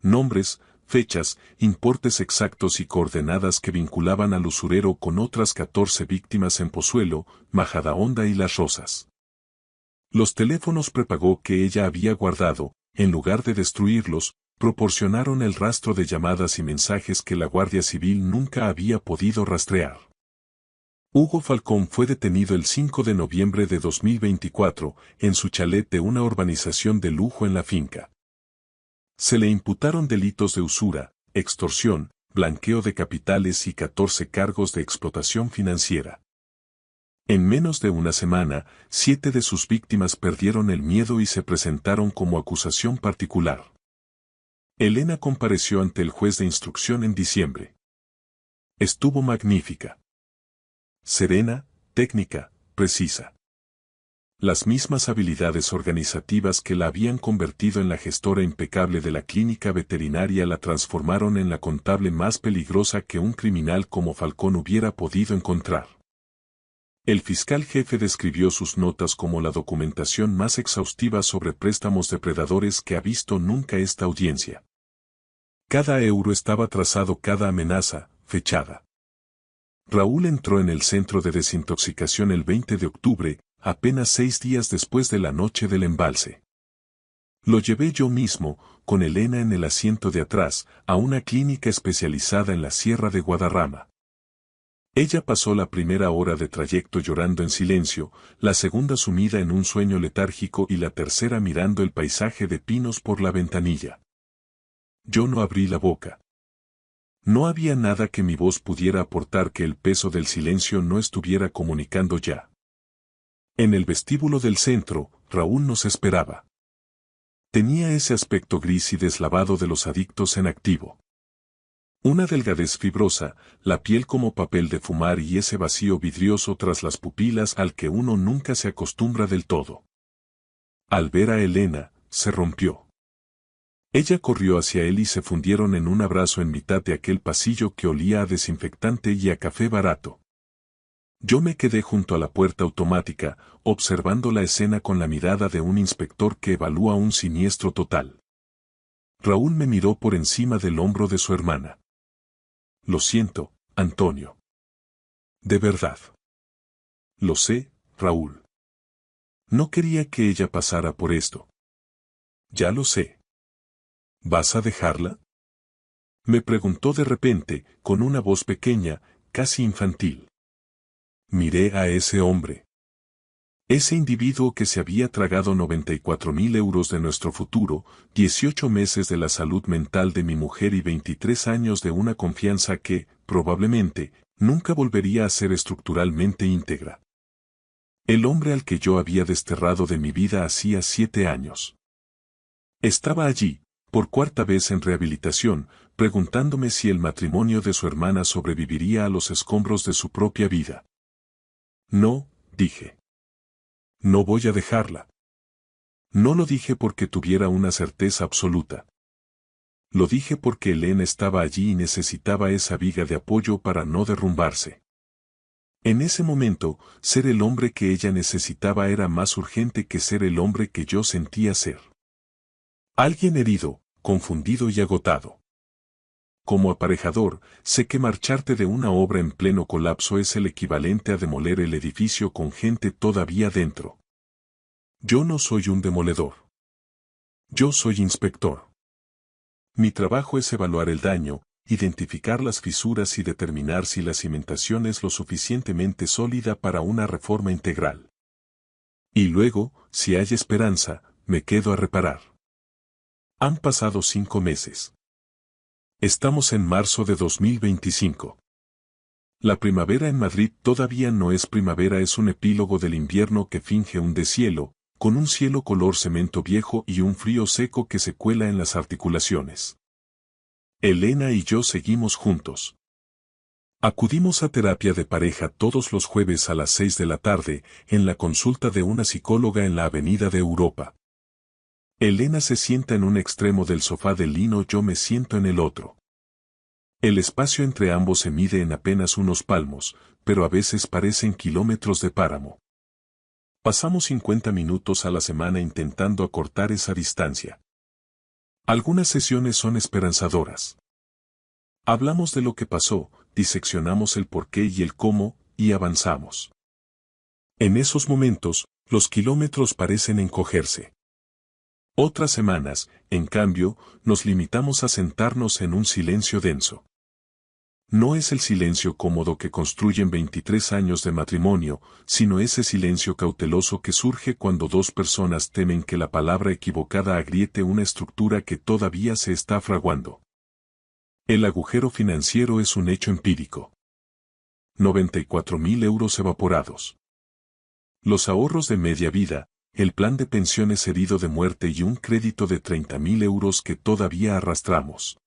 Nombres, fechas, importes exactos y coordenadas que vinculaban al usurero con otras 14 víctimas en Pozuelo, Majadahonda y Las Rosas. Los teléfonos prepago que ella había guardado, en lugar de destruirlos, proporcionaron el rastro de llamadas y mensajes que la Guardia Civil nunca había podido rastrear. Hugo Falcón fue detenido el 5 de noviembre de 2024, en su chalet de una urbanización de lujo en la finca. Se le imputaron delitos de usura, extorsión, blanqueo de capitales y 14 cargos de explotación financiera. En menos de una semana, 7 de sus víctimas perdieron el miedo y se presentaron como acusación particular. Elena compareció ante el juez de instrucción en diciembre. Estuvo magnífica. Serena, técnica, precisa. Las mismas habilidades organizativas que la habían convertido en la gestora impecable de la clínica veterinaria la transformaron en la contable más peligrosa que un criminal como Falcón hubiera podido encontrar. El fiscal jefe describió sus notas como la documentación más exhaustiva sobre préstamos depredadores que ha visto nunca esta audiencia. Cada euro estaba trazado, cada amenaza, fechada. Raúl entró en el centro de desintoxicación el 20 de octubre, apenas 6 días después de la noche del embalse. Lo llevé yo mismo, con Elena en el asiento de atrás, a una clínica especializada en la Sierra de Guadarrama. Ella pasó la primera hora de trayecto llorando en silencio, la segunda sumida en un sueño letárgico y la tercera mirando el paisaje de pinos por la ventanilla. Yo no abrí la boca. No había nada que mi voz pudiera aportar que el peso del silencio no estuviera comunicando ya. En el vestíbulo del centro, Raúl nos esperaba. Tenía ese aspecto gris y deslavado de los adictos en activo. Una delgadez fibrosa, la piel como papel de fumar y ese vacío vidrioso tras las pupilas al que uno nunca se acostumbra del todo. Al ver a Elena, se rompió. Ella corrió hacia él y se fundieron en un abrazo en mitad de aquel pasillo que olía a desinfectante y a café barato. Yo me quedé junto a la puerta automática, observando la escena con la mirada de un inspector que evalúa un siniestro total. Raúl me miró por encima del hombro de su hermana. Lo siento, Antonio. De verdad. Lo sé, Raúl. No quería que ella pasara por esto. Ya lo sé. ¿Vas a dejarla? Me preguntó de repente, con una voz pequeña, casi infantil. Miré a ese hombre. Ese individuo que se había tragado 94.000 euros de nuestro futuro, 18 meses de la salud mental de mi mujer y 23 años de una confianza que, probablemente, nunca volvería a ser estructuralmente íntegra. El hombre al que yo había desterrado de mi vida hacía 7 años. Estaba allí, por cuarta vez en rehabilitación, preguntándome si el matrimonio de su hermana sobreviviría a los escombros de su propia vida. No, dije. No voy a dejarla. No lo dije porque tuviera una certeza absoluta. Lo dije porque Elena estaba allí y necesitaba esa viga de apoyo para no derrumbarse. En ese momento, ser el hombre que ella necesitaba era más urgente que ser el hombre que yo sentía ser. Alguien herido, confundido y agotado. Como aparejador, sé que marcharte de una obra en pleno colapso es el equivalente a demoler el edificio con gente todavía dentro. Yo no soy un demoledor. Yo soy inspector. Mi trabajo es evaluar el daño, identificar las fisuras y determinar si la cimentación es lo suficientemente sólida para una reforma integral. Y luego, si hay esperanza, me quedo a reparar. Han pasado 5 meses. Estamos en marzo de 2025. La primavera en Madrid todavía no es primavera, es un epílogo del invierno que finge un deshielo, con un cielo color cemento viejo y un frío seco que se cuela en las articulaciones. Elena y yo seguimos juntos. Acudimos a terapia de pareja todos los jueves a las 6 de la tarde, en la consulta de una psicóloga en la Avenida de Europa. Elena se sienta en un extremo del sofá de lino, yo me siento en el otro. El espacio entre ambos se mide en apenas unos palmos, pero a veces parecen kilómetros de páramo. Pasamos 50 minutos a la semana intentando acortar esa distancia. Algunas sesiones son esperanzadoras. Hablamos de lo que pasó, diseccionamos el porqué y el cómo, y avanzamos. En esos momentos, los kilómetros parecen encogerse. Otras semanas, en cambio, nos limitamos a sentarnos en un silencio denso. No es el silencio cómodo que construyen 23 años de matrimonio, sino ese silencio cauteloso que surge cuando dos personas temen que la palabra equivocada agriete una estructura que todavía se está fraguando. El agujero financiero es un hecho empírico. 94.000 euros evaporados. Los ahorros de media vida, el plan de pensiones herido de muerte y un crédito de 30.000 euros que todavía arrastramos.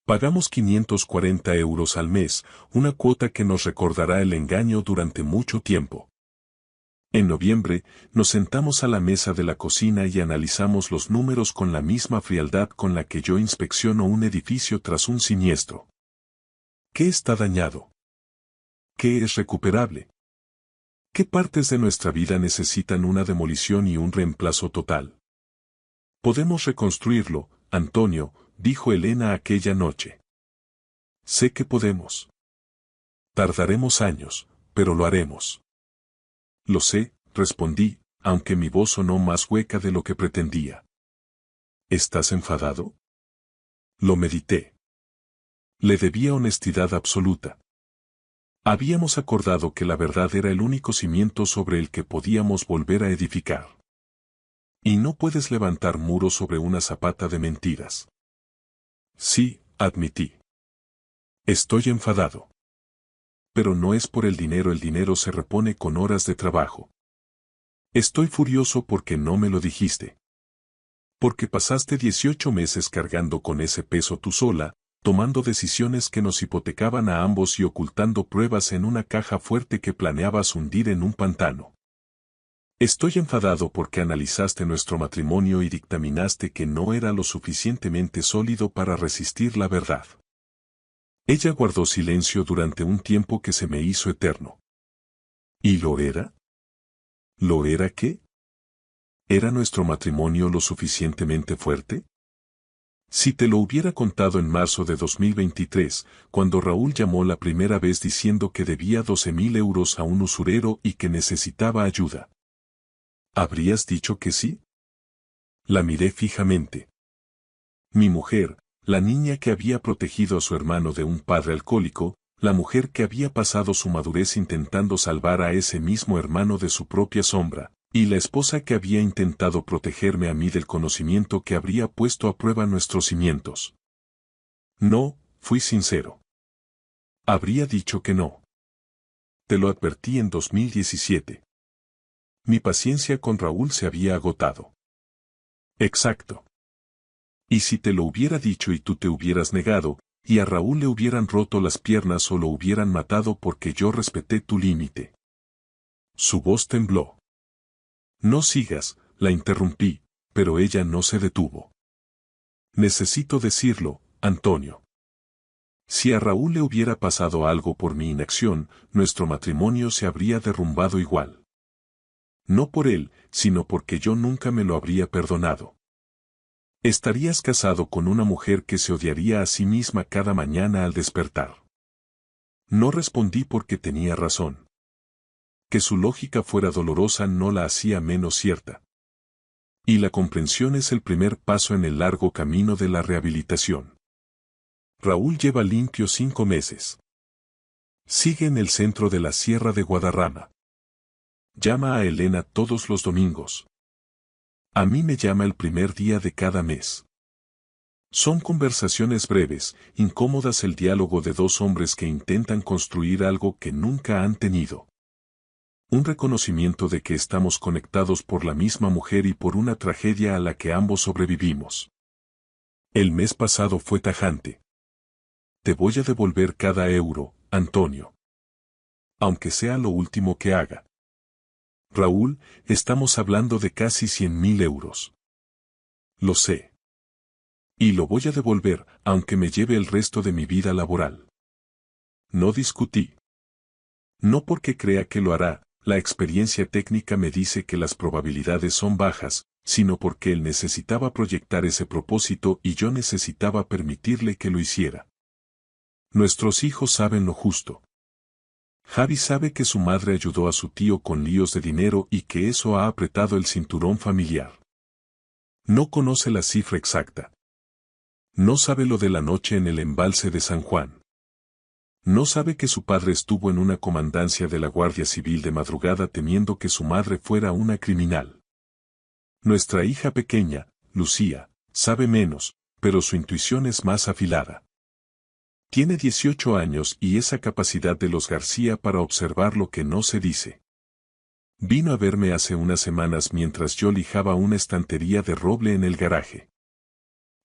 Pagamos 540 euros al mes, una cuota que nos recordará el engaño durante mucho tiempo. En noviembre, nos sentamos a la mesa de la cocina y analizamos los números con la misma frialdad con la que yo inspecciono un edificio tras un siniestro. ¿Qué está dañado? ¿Qué es recuperable? ¿Qué partes de nuestra vida necesitan una demolición y un reemplazo total? Podemos reconstruirlo, Antonio, dijo Elena aquella noche. Sé que podemos. Tardaremos años, pero lo haremos. Lo sé, respondí, aunque mi voz sonó más hueca de lo que pretendía. ¿Estás enfadado? Lo medité. Le debía honestidad absoluta. Habíamos acordado que la verdad era el único cimiento sobre el que podíamos volver a edificar. Y no puedes levantar muros sobre una zapata de mentiras. Sí, admití. Estoy enfadado. Pero no es por el dinero se repone con horas de trabajo. Estoy furioso porque no me lo dijiste. Porque pasaste 18 meses cargando con ese peso tú sola, tomando decisiones que nos hipotecaban a ambos y ocultando pruebas en una caja fuerte que planeabas hundir en un pantano. Estoy enfadado porque analizaste nuestro matrimonio y dictaminaste que no era lo suficientemente sólido para resistir la verdad. Ella guardó silencio durante un tiempo que se me hizo eterno. ¿Y lo era? ¿Lo era qué? ¿Era nuestro matrimonio lo suficientemente fuerte? Si te lo hubiera contado en marzo de 2023, cuando Raúl llamó la primera vez diciendo que debía 12.000 euros a un usurero y que necesitaba ayuda, ¿habrías dicho que sí? La miré fijamente. Mi mujer, la niña que había protegido a su hermano de un padre alcohólico, la mujer que había pasado su madurez intentando salvar a ese mismo hermano de su propia sombra, y la esposa que había intentado protegerme a mí del conocimiento que habría puesto a prueba nuestros cimientos. No, fui sincero. Habría dicho que no. Te lo advertí en 2017. Mi paciencia con Raúl se había agotado. Exacto. Y si te lo hubiera dicho y tú te hubieras negado, y a Raúl le hubieran roto las piernas o lo hubieran matado porque yo respeté tu límite. Su voz tembló. No sigas, la interrumpí, pero ella no se detuvo. Necesito decirlo, Antonio. Si a Raúl le hubiera pasado algo por mi inacción, nuestro matrimonio se habría derrumbado igual. No por él, sino porque yo nunca me lo habría perdonado. Estarías casado con una mujer que se odiaría a sí misma cada mañana al despertar. No respondí porque tenía razón. Que su lógica fuera dolorosa no la hacía menos cierta. Y la comprensión es el primer paso en el largo camino de la rehabilitación. Raúl lleva limpio 5 meses. Sigue en el centro de la Sierra de Guadarrama. Llama a Elena todos los domingos. A mí me llama el primer día de cada mes. Son conversaciones breves, incómodas, el diálogo de dos hombres que intentan construir algo que nunca han tenido. Un reconocimiento de que estamos conectados por la misma mujer y por una tragedia a la que ambos sobrevivimos. El mes pasado fue tajante. Te voy a devolver cada euro, Antonio. Aunque sea lo último que haga. Raúl, estamos hablando de casi 100.000 euros. Lo sé. Y lo voy a devolver, aunque me lleve el resto de mi vida laboral. No discutí. No porque crea que lo hará, la experiencia técnica me dice que las probabilidades son bajas, sino porque él necesitaba proyectar ese propósito y yo necesitaba permitirle que lo hiciera. Nuestros hijos saben lo justo. Javi sabe que su madre ayudó a su tío con líos de dinero y que eso ha apretado el cinturón familiar. No conoce la cifra exacta. No sabe lo de la noche en el embalse de San Juan. No sabe que su padre estuvo en una comandancia de la Guardia Civil de madrugada temiendo que su madre fuera una criminal. Nuestra hija pequeña, Lucía, sabe menos, pero su intuición es más afilada. Tiene 18 años y esa capacidad de los García para observar lo que no se dice. Vino a verme hace unas semanas mientras yo lijaba una estantería de roble en el garaje.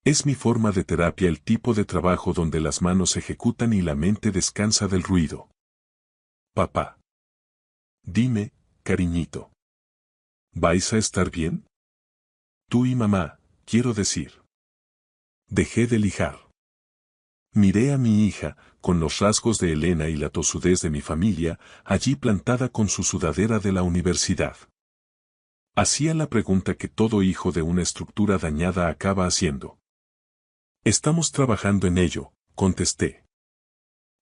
Es mi forma de terapia, el tipo de trabajo donde las manos ejecutan y la mente descansa del ruido. Papá. Dime, cariñito. ¿Vais a estar bien? Tú y mamá, quiero decir. Dejé de lijar. Miré a mi hija, con los rasgos de Elena y la tosudez de mi familia, allí plantada con su sudadera de la universidad. Hacía la pregunta que todo hijo de una estructura dañada acaba haciendo. Estamos trabajando en ello, contesté.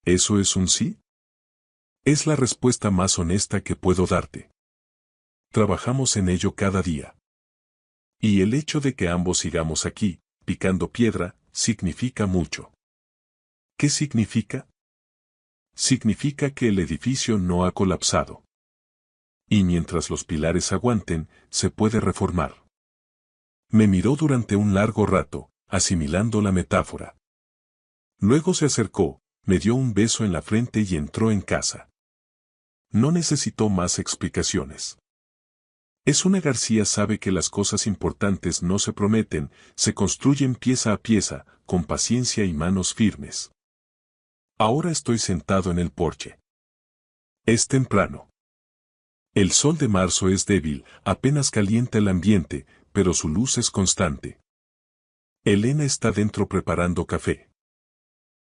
¿Eso es un sí? Es la respuesta más honesta que puedo darte. Trabajamos en ello cada día. Y el hecho de que ambos sigamos aquí, picando piedra, significa mucho. ¿Qué significa? Significa que el edificio no ha colapsado. Y mientras los pilares aguanten, se puede reformar. Me miró durante un largo rato, asimilando la metáfora. Luego se acercó, me dio un beso en la frente y entró en casa. No necesitó más explicaciones. Una García sabe que las cosas importantes no se prometen, se construyen pieza a pieza, con paciencia y manos firmes. Ahora estoy sentado en el porche. Es temprano. El sol de marzo es débil, apenas calienta el ambiente, pero su luz es constante. Elena está dentro preparando café.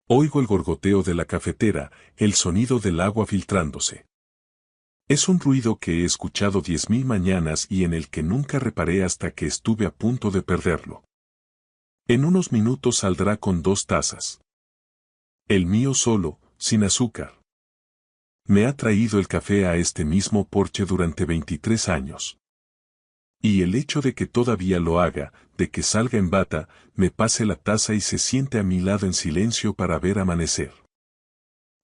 Oigo el gorgoteo de la cafetera, el sonido del agua filtrándose. Es un ruido que he escuchado 10.000 mañanas y en el que nunca reparé hasta que estuve a punto de perderlo. En unos minutos saldrá con 2 tazas. El mío solo, sin azúcar. Me ha traído el café a este mismo porche durante 23 años. Y el hecho de que todavía lo haga, de que salga en bata, me pase la taza y se siente a mi lado en silencio para ver amanecer.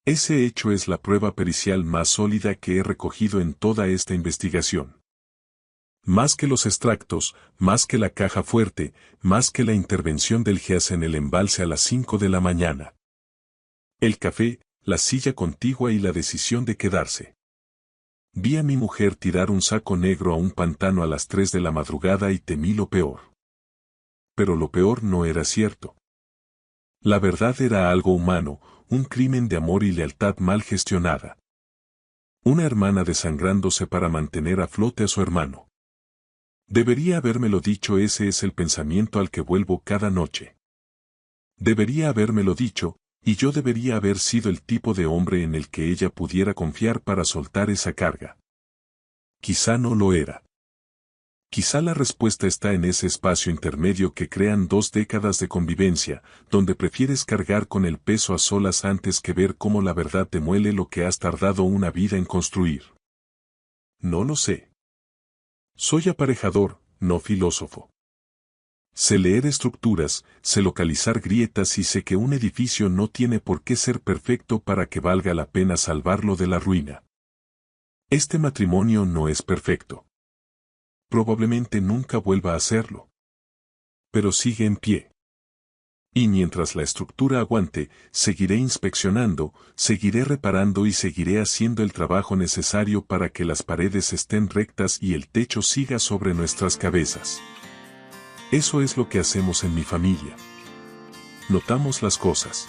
Ese hecho es la prueba pericial más sólida que he recogido en toda esta investigación. Más que los extractos, más que la caja fuerte, más que la intervención del GEAS en el embalse a las 5 de la mañana. El café, la silla contigua y la decisión de quedarse. Vi a mi mujer tirar un saco negro a un pantano a las 3 de la madrugada y temí lo peor. Pero lo peor no era cierto. La verdad era algo humano, un crimen de amor y lealtad mal gestionada. Una hermana desangrándose para mantener a flote a su hermano. Debería habérmelo dicho, ese es el pensamiento al que vuelvo cada noche. Debería habérmelo dicho, y yo debería haber sido el tipo de hombre en el que ella pudiera confiar para soltar esa carga. Quizá no lo era. Quizá la respuesta está en ese espacio intermedio que crean 2 décadas de convivencia, donde prefieres cargar con el peso a solas antes que ver cómo la verdad te muele lo que has tardado una vida en construir. No lo sé. Soy aparejador, no filósofo. Sé leer estructuras, sé localizar grietas y sé que un edificio no tiene por qué ser perfecto para que valga la pena salvarlo de la ruina. Este matrimonio no es perfecto. Probablemente nunca vuelva a serlo. Pero sigue en pie. Y mientras la estructura aguante, seguiré inspeccionando, seguiré reparando y seguiré haciendo el trabajo necesario para que las paredes estén rectas y el techo siga sobre nuestras cabezas. Eso es lo que hacemos en mi familia. Notamos las cosas.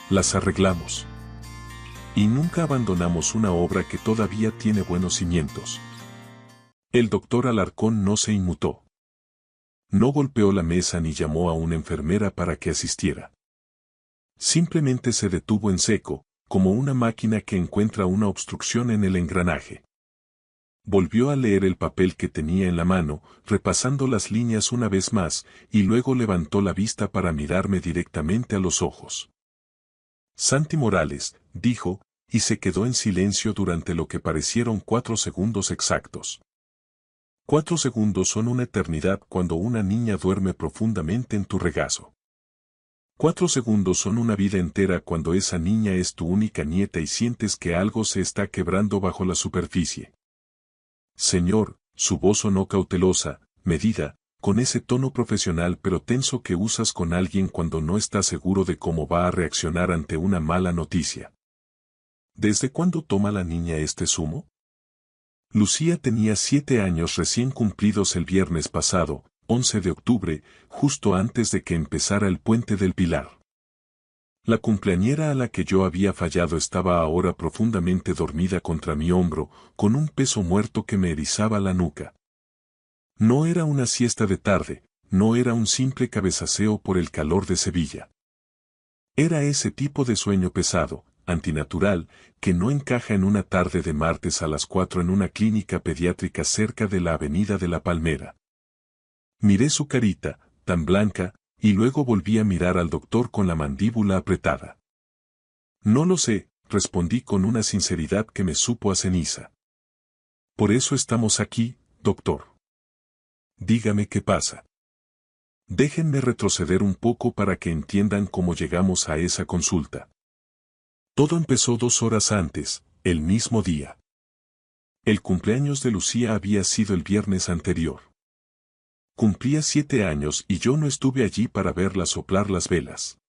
Las arreglamos. Y nunca abandonamos una obra que todavía tiene buenos cimientos. El doctor Alarcón no se inmutó. No golpeó la mesa ni llamó a una enfermera para que asistiera. Simplemente se detuvo en seco, como una máquina que encuentra una obstrucción en el engranaje. Volvió a leer el papel que tenía en la mano, repasando las líneas una vez más, y luego levantó la vista para mirarme directamente a los ojos. Santi Morales, dijo, y se quedó en silencio durante lo que parecieron 4 segundos exactos. 4 segundos son una eternidad cuando una niña duerme profundamente en tu regazo. 4 segundos son una vida entera cuando esa niña es tu única nieta y sientes que algo se está quebrando bajo la superficie. Señor, su voz sonó cautelosa, medida, con ese tono profesional pero tenso que usas con alguien cuando no estás seguro de cómo va a reaccionar ante una mala noticia. ¿Desde cuándo toma la niña este zumo? Lucía tenía 7 años recién cumplidos el viernes pasado, 11 de octubre, justo antes de que empezara el Puente del Pilar. La cumpleañera a la que yo había fallado estaba ahora profundamente dormida contra mi hombro, con un peso muerto que me erizaba la nuca. No era una siesta de tarde, no era un simple cabecaseo por el calor de Sevilla. Era ese tipo de sueño pesado, antinatural, que no encaja en una tarde de martes a las 4 en una clínica pediátrica cerca de la Avenida de la Palmera. Miré su carita, tan blanca, y luego volví a mirar al doctor con la mandíbula apretada. No lo sé, respondí con una sinceridad que me supo a ceniza. Por eso estamos aquí, doctor. Dígame qué pasa. Déjenme retroceder un poco para que entiendan cómo llegamos a esa consulta. Todo empezó 2 horas antes, el mismo día. El cumpleaños de Lucía había sido el viernes anterior. Cumplía 7 años y yo no estuve allí para verla soplar las velas.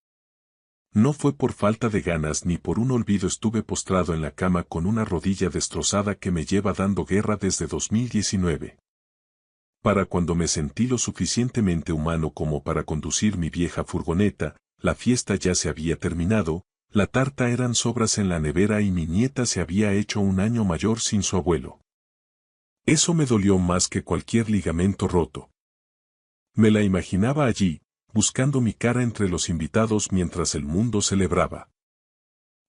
No fue por falta de ganas ni por un olvido, estuve postrado en la cama con una rodilla destrozada que me lleva dando guerra desde 2019. Para cuando me sentí lo suficientemente humano como para conducir mi vieja furgoneta, la fiesta ya se había terminado, la tarta eran sobras en la nevera y mi nieta se había hecho 1 año mayor sin su abuelo. Eso me dolió más que cualquier ligamento roto. Me la imaginaba allí, buscando mi cara entre los invitados mientras el mundo celebraba.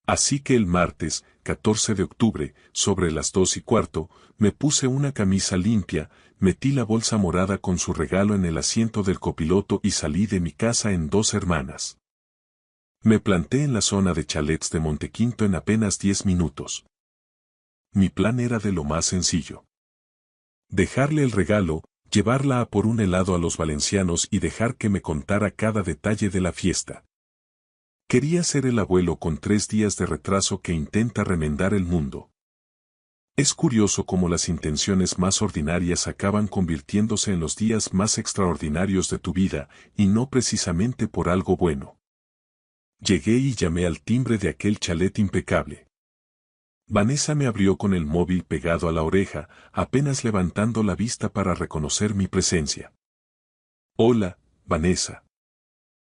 Así que el martes, 14 de octubre, sobre las 2:15, me puse una camisa limpia, metí la bolsa morada con su regalo en el asiento del copiloto y salí de mi casa en Dos Hermanas. Me planté en la zona de chalets de Montequinto en apenas 10 minutos. Mi plan era de lo más sencillo. Dejarle el regalo, llevarla a por un helado a los valencianos y dejar que me contara cada detalle de la fiesta. Quería ser el abuelo con 3 días de retraso que intenta remendar el mundo. Es curioso cómo las intenciones más ordinarias acaban convirtiéndose en los días más extraordinarios de tu vida, y no precisamente por algo bueno. Llegué y llamé al timbre de aquel chalet impecable. Vanessa me abrió con el móvil pegado a la oreja, apenas levantando la vista para reconocer mi presencia. Hola, Vanessa.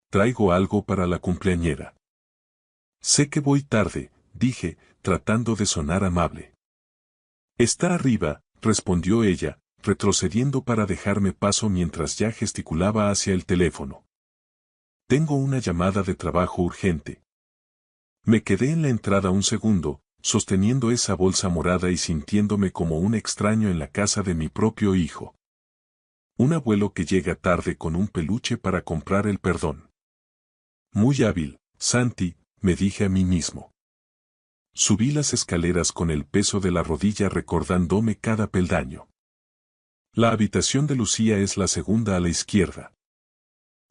Traigo algo para la cumpleañera. Sé que voy tarde, dije, tratando de sonar amable. Está arriba, respondió ella, retrocediendo para dejarme paso mientras ya gesticulaba hacia el teléfono. Tengo una llamada de trabajo urgente. Me quedé en la entrada un segundo, sosteniendo esa bolsa morada y sintiéndome como un extraño en la casa de mi propio hijo. Un abuelo que llega tarde con un peluche para comprar el perdón. Muy hábil, Santi, me dije a mí mismo. Subí las escaleras con el peso de la rodilla recordándome cada peldaño. La habitación de Lucía es la segunda a la izquierda.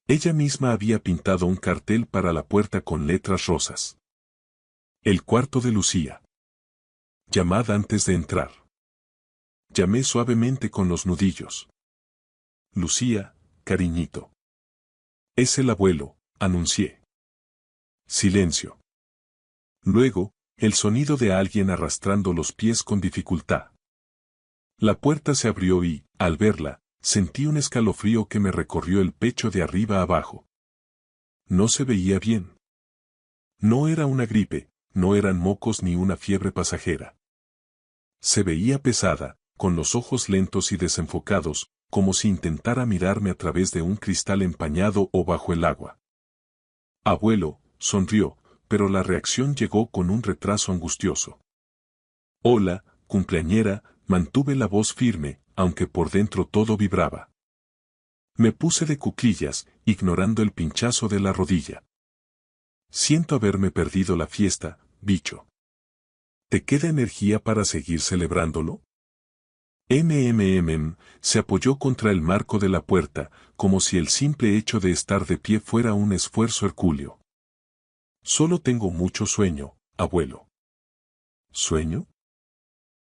Ella misma había pintado un cartel para la puerta con letras rosas. El cuarto de Lucía. Llamad antes de entrar. Llamé suavemente con los nudillos. Lucía, cariñito. Es el abuelo, anuncié. Silencio. Luego, el sonido de alguien arrastrando los pies con dificultad. La puerta se abrió y, al verla, sentí un escalofrío que me recorrió el pecho de arriba a abajo. No se veía bien. No era una gripe, no eran mocos ni una fiebre pasajera. Se veía pesada, con los ojos lentos y desenfocados, como si intentara mirarme a través de un cristal empañado o bajo el agua. Abuelo, sonrió, pero la reacción llegó con un retraso angustioso. Hola, cumpleañera, mantuve la voz firme, aunque por dentro todo vibraba. Me puse de cuclillas, ignorando el pinchazo de la rodilla. Siento haberme perdido la fiesta, bicho. ¿Te queda energía para seguir celebrándolo? Se apoyó contra el marco de la puerta, como si el simple hecho de estar de pie fuera un esfuerzo hercúleo. Solo tengo mucho sueño, abuelo. ¿Sueño?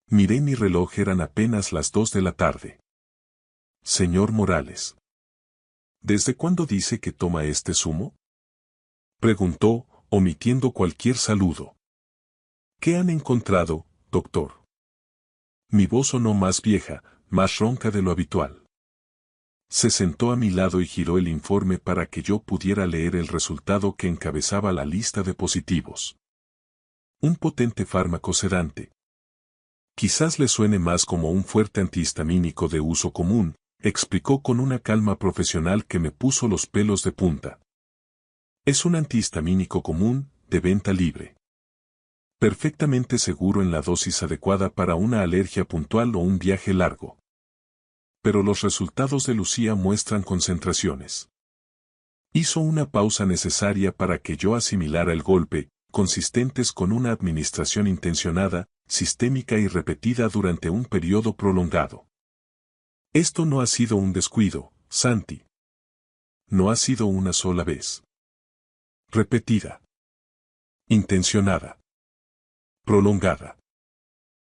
Miré mi reloj, eran apenas las 2 de la tarde. Señor Morales. ¿Desde cuándo dice que toma este zumo? Preguntó, omitiendo cualquier saludo. ¿Qué han encontrado, doctor? Mi voz sonó más vieja, más ronca de lo habitual. Se sentó a mi lado y giró el informe para que yo pudiera leer el resultado que encabezaba la lista de positivos. Un potente fármaco sedante. Quizás le suene más como un fuerte antihistamínico de uso común, explicó con una calma profesional que me puso los pelos de punta. Es un antihistamínico común, de venta libre. Perfectamente seguro en la dosis adecuada para una alergia puntual o un viaje largo. Pero los resultados de Lucía muestran concentraciones. Hizo una pausa necesaria para que yo asimilara el golpe, consistentes con una administración intencionada, sistémica y repetida durante un periodo prolongado. Esto no ha sido un descuido, Santi. No ha sido una sola vez. Repetida. Intencionada. Prolongada.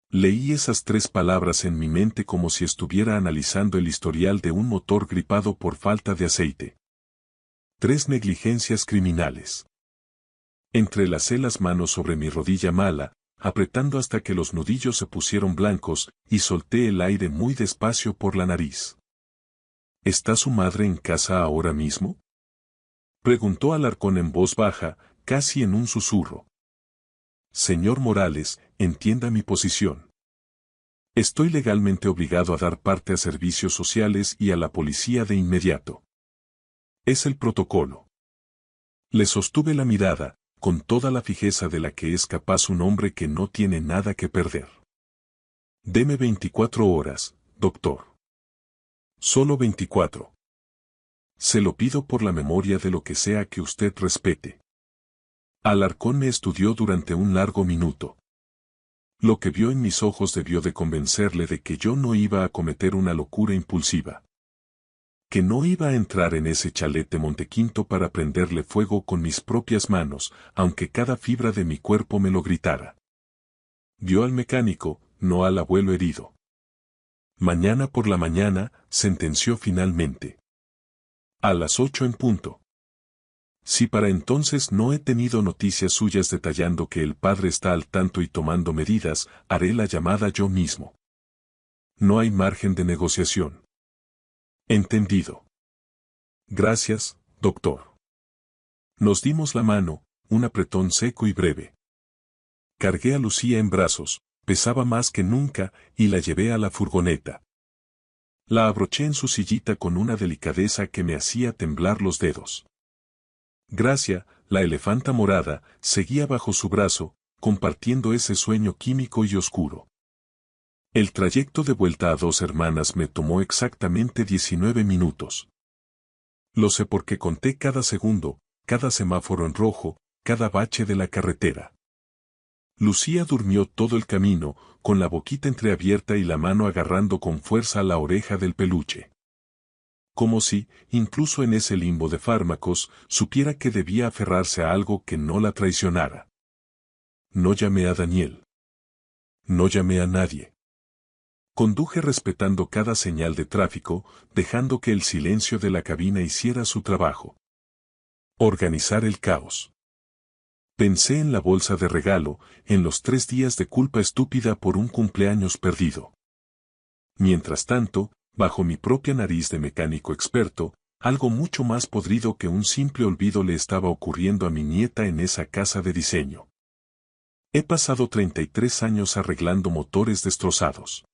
Leí esas 3 palabras en mi mente como si estuviera analizando el historial de un motor gripado por falta de aceite. 3 negligencias criminales. Entrelacé las manos sobre mi rodilla mala, apretando hasta que los nudillos se pusieron blancos, y solté el aire muy despacio por la nariz. ¿Está su madre en casa ahora mismo?, preguntó Alarcón en voz baja, casi en un susurro. Señor Morales, entienda mi posición. Estoy legalmente obligado a dar parte a servicios sociales y a la policía de inmediato. Es el protocolo. Le sostuve la mirada, con toda la fijeza de la que es capaz un hombre que no tiene nada que perder. Deme 24 horas, doctor. Solo 24. Se lo pido por la memoria de lo que sea que usted respete. Alarcón me estudió durante un largo minuto. Lo que vio en mis ojos debió de convencerle de que yo no iba a cometer una locura impulsiva. Que no iba a entrar en ese chalet de Montequinto para prenderle fuego con mis propias manos, aunque cada fibra de mi cuerpo me lo gritara. Vio al mecánico, no al abuelo herido. Mañana por la mañana, sentenció finalmente. A las 8 en punto. Si para entonces no he tenido noticias suyas detallando que el padre está al tanto y tomando medidas, haré la llamada yo mismo. No hay margen de negociación. Entendido. Gracias, doctor. Nos dimos la mano, un apretón seco y breve. Cargué a Lucía en brazos, pesaba más que nunca, y la llevé a la furgoneta. La abroché en su sillita con una delicadeza que me hacía temblar los dedos. Gracia, la elefanta morada, seguía bajo su brazo, compartiendo ese sueño químico y oscuro. El trayecto de vuelta a Dos Hermanas me tomó exactamente 19 minutos. Lo sé porque conté cada segundo, cada semáforo en rojo, cada bache de la carretera. Lucía durmió todo el camino, con la boquita entreabierta y la mano agarrando con fuerza la oreja del peluche. Como si, incluso en ese limbo de fármacos, supiera que debía aferrarse a algo que no la traicionara. No llamé a Daniel. No llamé a nadie. Conduje respetando cada señal de tráfico, dejando que el silencio de la cabina hiciera su trabajo. Organizar el caos. Pensé en la bolsa de regalo, en los 3 días de culpa estúpida por un cumpleaños perdido. Mientras tanto, bajo mi propia nariz de mecánico experto, algo mucho más podrido que un simple olvido le estaba ocurriendo a mi nieta en esa casa de diseño. He pasado 33 años arreglando motores destrozados.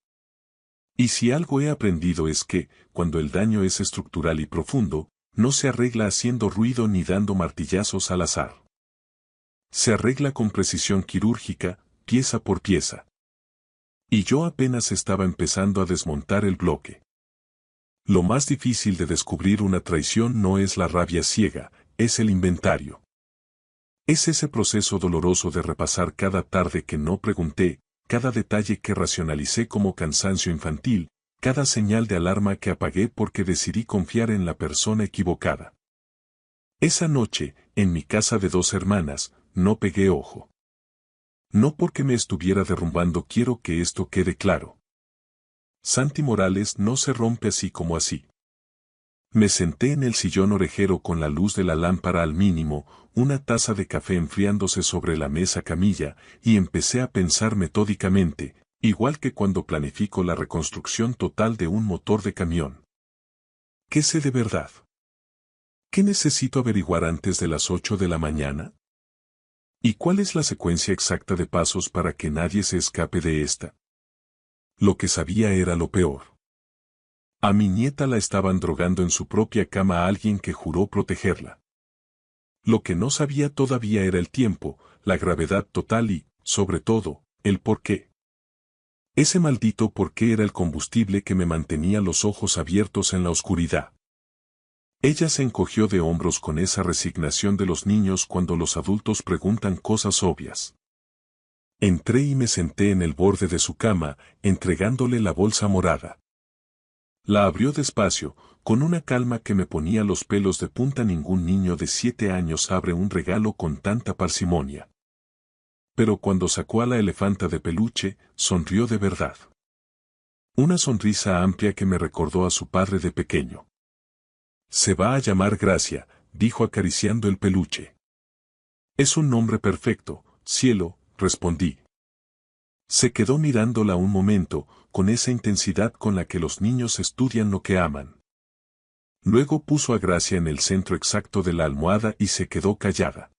Y si algo he aprendido es que, cuando el daño es estructural y profundo, no se arregla haciendo ruido ni dando martillazos al azar. Se arregla con precisión quirúrgica, pieza por pieza. Y yo apenas estaba empezando a desmontar el bloque. Lo más difícil de descubrir una traición no es la rabia ciega, es el inventario. Es ese proceso doloroso de repasar cada tarde que no pregunté, cada detalle que racionalicé como cansancio infantil, cada señal de alarma que apagué porque decidí confiar en la persona equivocada. Esa noche, en mi casa de Dos Hermanas, no pegué ojo. No porque me estuviera derrumbando, quiero que esto quede claro. Santi Morales no se rompe así como así. Me senté en el sillón orejero con la luz de la lámpara al mínimo, una taza de café enfriándose sobre la mesa camilla, y empecé a pensar metódicamente, Igual que cuando planifico la reconstrucción total de un motor de camión. ¿Qué sé de verdad? ¿Qué necesito averiguar antes de las 8 de la mañana? ¿Y cuál es la secuencia exacta de pasos para que nadie se escape de esta? Lo que sabía era lo peor. A mi nieta la estaban drogando en su propia cama a alguien que juró protegerla. Lo que no sabía todavía era el tiempo, la gravedad total y, sobre todo, el por qué. Ese maldito por qué era el combustible que me mantenía los ojos abiertos en la oscuridad. Ella se encogió de hombros con esa resignación de los niños cuando los adultos preguntan cosas obvias. Entré y me senté en el borde de su cama, entregándole la bolsa morada. La abrió despacio, con una calma que me ponía los pelos de punta. Ningún niño de 7 años abre un regalo con tanta parsimonia. Pero cuando sacó a la elefanta de peluche, sonrió de verdad. Una sonrisa amplia que me recordó a su padre de pequeño. Se va a llamar Gracia, dijo acariciando el peluche. Es un nombre perfecto, cielo, respondí. Se quedó mirándola un momento, con esa intensidad con la que los niños estudian lo que aman. Luego puso a Gracia en el centro exacto de la almohada y se quedó callada.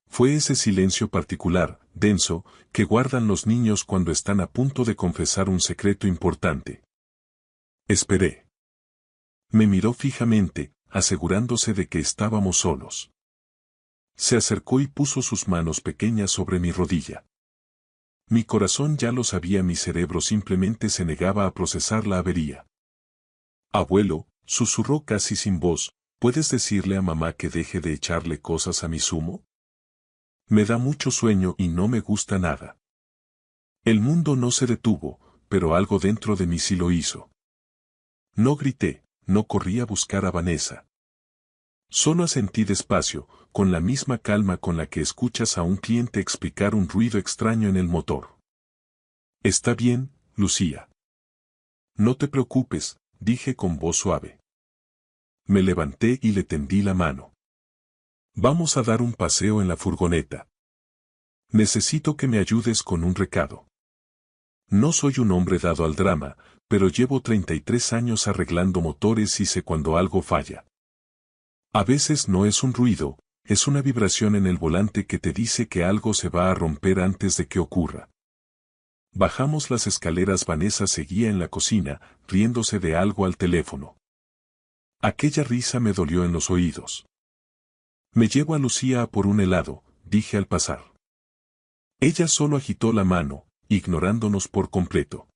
Fue ese silencio particular, denso, que guardan los niños cuando están a punto de confesar un secreto importante. Esperé. Me miró fijamente, asegurándose de que estábamos solos. Se acercó y puso sus manos pequeñas sobre mi rodilla. Mi corazón ya lo sabía, mi cerebro simplemente se negaba a procesar la avería. Abuelo, susurró casi sin voz, ¿puedes decirle a mamá que deje de echarle cosas a mi zumo? Me da mucho sueño y no me gusta nada. El mundo no se detuvo, pero algo dentro de mí sí lo hizo. No grité, no corrí a buscar a Vanessa. Solo asentí despacio, con la misma calma con la que escuchas a un cliente explicar un ruido extraño en el motor. Está bien, Lucía. No te preocupes, dije con voz suave. Me levanté y le tendí la mano. Vamos a dar un paseo en la furgoneta. Necesito que me ayudes con un recado. No soy un hombre dado al drama, pero llevo 33 años arreglando motores y sé cuando algo falla. A veces no es un ruido, es una vibración en el volante que te dice que algo se va a romper antes de que ocurra. Bajamos las escaleras. Vanessa seguía en la cocina, riéndose de algo al teléfono. Aquella risa me dolió en los oídos. Me llevo a Lucía a por un helado, dije al pasar. Ella solo agitó la mano, ignorándonos por completo.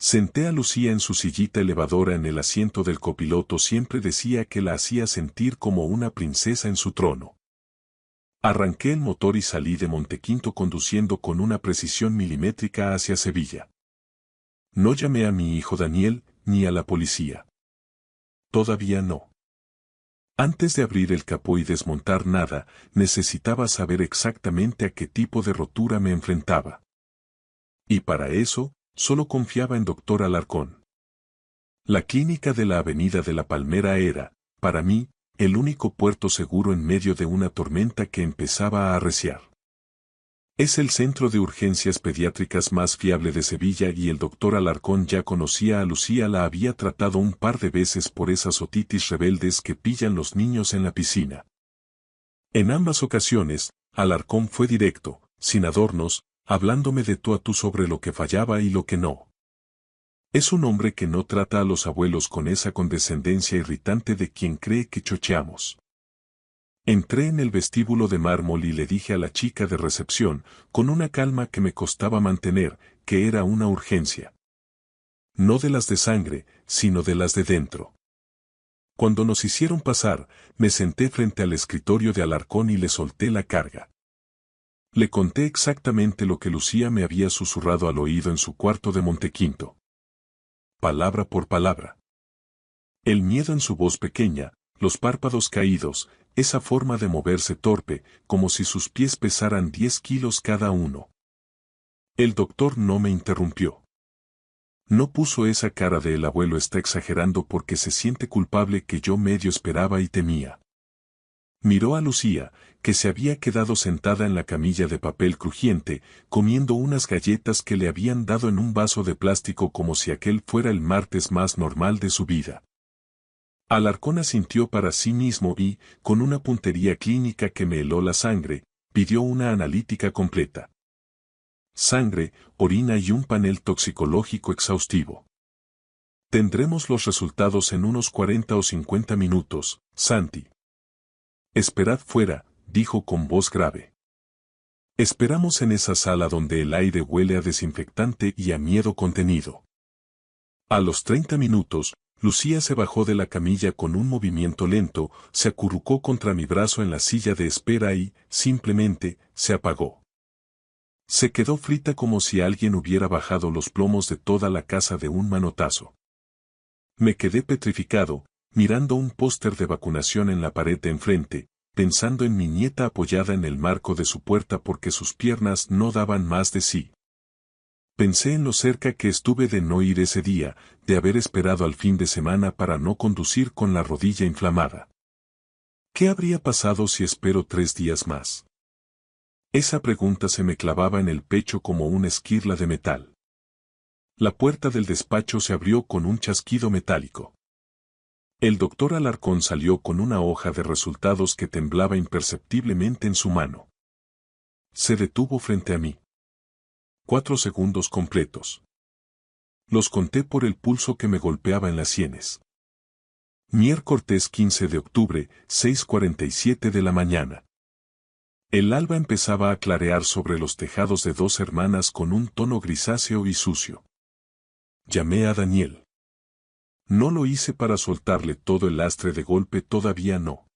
Senté a Lucía en su sillita elevadora en el asiento del copiloto. Siempre decía que la hacía sentir como una princesa en su trono. Arranqué el motor y salí de Montequinto conduciendo con una precisión milimétrica hacia Sevilla. No llamé a mi hijo Daniel, ni a la policía. Todavía no. Antes de abrir el capó y desmontar nada, necesitaba saber exactamente a qué tipo de rotura me enfrentaba. Y para eso, solo confiaba en Dr. Alarcón. La clínica de la Avenida de la Palmera era, para mí, el único puerto seguro en medio de una tormenta que empezaba a arreciar. Es el centro de urgencias pediátricas más fiable de Sevilla y el Dr. Alarcón ya conocía a Lucía. La había tratado un par de veces por esas otitis rebeldes que pillan los niños en la piscina. En ambas ocasiones, Alarcón fue directo, sin adornos, hablándome de tú a tú sobre lo que fallaba y lo que no. Es un hombre que no trata a los abuelos con esa condescendencia irritante de quien cree que chocheamos. Entré en el vestíbulo de mármol y le dije a la chica de recepción, con una calma que me costaba mantener, que era una urgencia. No de las de sangre, sino de las de dentro. Cuando nos hicieron pasar, me senté frente al escritorio de Alarcón y le solté la carga. Le conté exactamente lo que Lucía me había susurrado al oído en su cuarto de Montequinto. Palabra por palabra. El miedo en su voz pequeña, los párpados caídos, esa forma de moverse torpe, como si sus pies pesaran 10 kilos cada uno. El doctor no me interrumpió. No puso esa cara de el abuelo está exagerando porque se siente culpable que yo medio esperaba y temía. Miró a Lucía, que se había quedado sentada en la camilla de papel crujiente, comiendo unas galletas que le habían dado en un vaso de plástico como si aquel fuera el martes más normal de su vida. Alarcón asintió para sí mismo y, con una puntería clínica que me heló la sangre, pidió una analítica completa. Sangre, orina y un panel toxicológico exhaustivo. Tendremos los resultados en unos 40 o 50 minutos, Santi. Esperad fuera, dijo con voz grave. Esperamos en esa sala donde el aire huele a desinfectante y a miedo contenido. A los 30 minutos, Lucía se bajó de la camilla con un movimiento lento, se acurrucó contra mi brazo en la silla de espera y, simplemente, se apagó. Se quedó frita como si alguien hubiera bajado los plomos de toda la casa de un manotazo. Me quedé petrificado, mirando un póster de vacunación en la pared de enfrente, pensando en mi nieta apoyada en el marco de su puerta porque sus piernas no daban más de sí. Pensé en lo cerca que estuve de no ir ese día, de haber esperado al fin de semana para no conducir con la rodilla inflamada. ¿Qué habría pasado si espero 3 días más? Esa pregunta se me clavaba en el pecho como una esquirla de metal. La puerta del despacho se abrió con un chasquido metálico. El doctor Alarcón salió con una hoja de resultados que temblaba imperceptiblemente en su mano. Se detuvo frente a mí. 4 segundos completos. Los conté por el pulso que me golpeaba en las sienes. Miércoles 15 de octubre, 6:47 de la mañana. El alba empezaba a clarear sobre los tejados de Dos Hermanas con un tono grisáceo y sucio. Llamé a Daniel. No lo hice para soltarle todo el lastre de golpe, todavía no.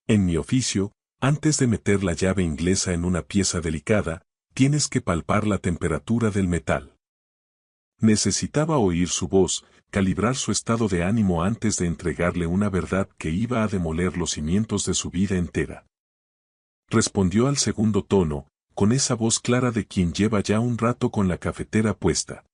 En mi oficio, antes de meter la llave inglesa en una pieza delicada, tienes que palpar la temperatura del metal. Necesitaba oír su voz, calibrar su estado de ánimo antes de entregarle una verdad que iba a demoler los cimientos de su vida entera. Respondió al segundo tono, con esa voz clara de quien lleva ya un rato con la cafetera puesta.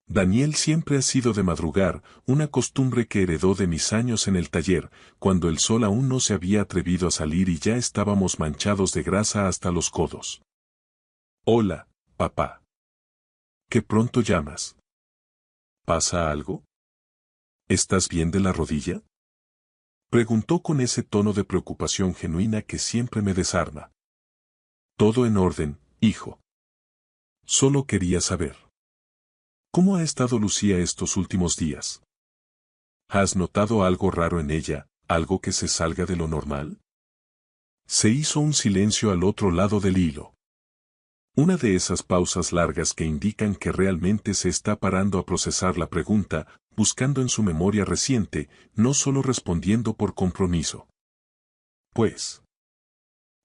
Daniel siempre ha sido de madrugar, una costumbre que heredó de mis años en el taller, cuando el sol aún no se había atrevido a salir y ya estábamos manchados de grasa hasta los codos. Hola, papá. ¿Qué pronto llamas? ¿Pasa algo? ¿Estás bien de la rodilla? Preguntó con ese tono de preocupación genuina que siempre me desarma. Todo en orden, hijo. Solo quería saber. ¿Cómo ha estado Lucía estos últimos días? ¿Has notado algo raro en ella, algo que se salga de lo normal? Se hizo un silencio al otro lado del hilo. Una de esas pausas largas que indican que realmente se está parando a procesar la pregunta, buscando en su memoria reciente, no solo respondiendo por compromiso. Pues.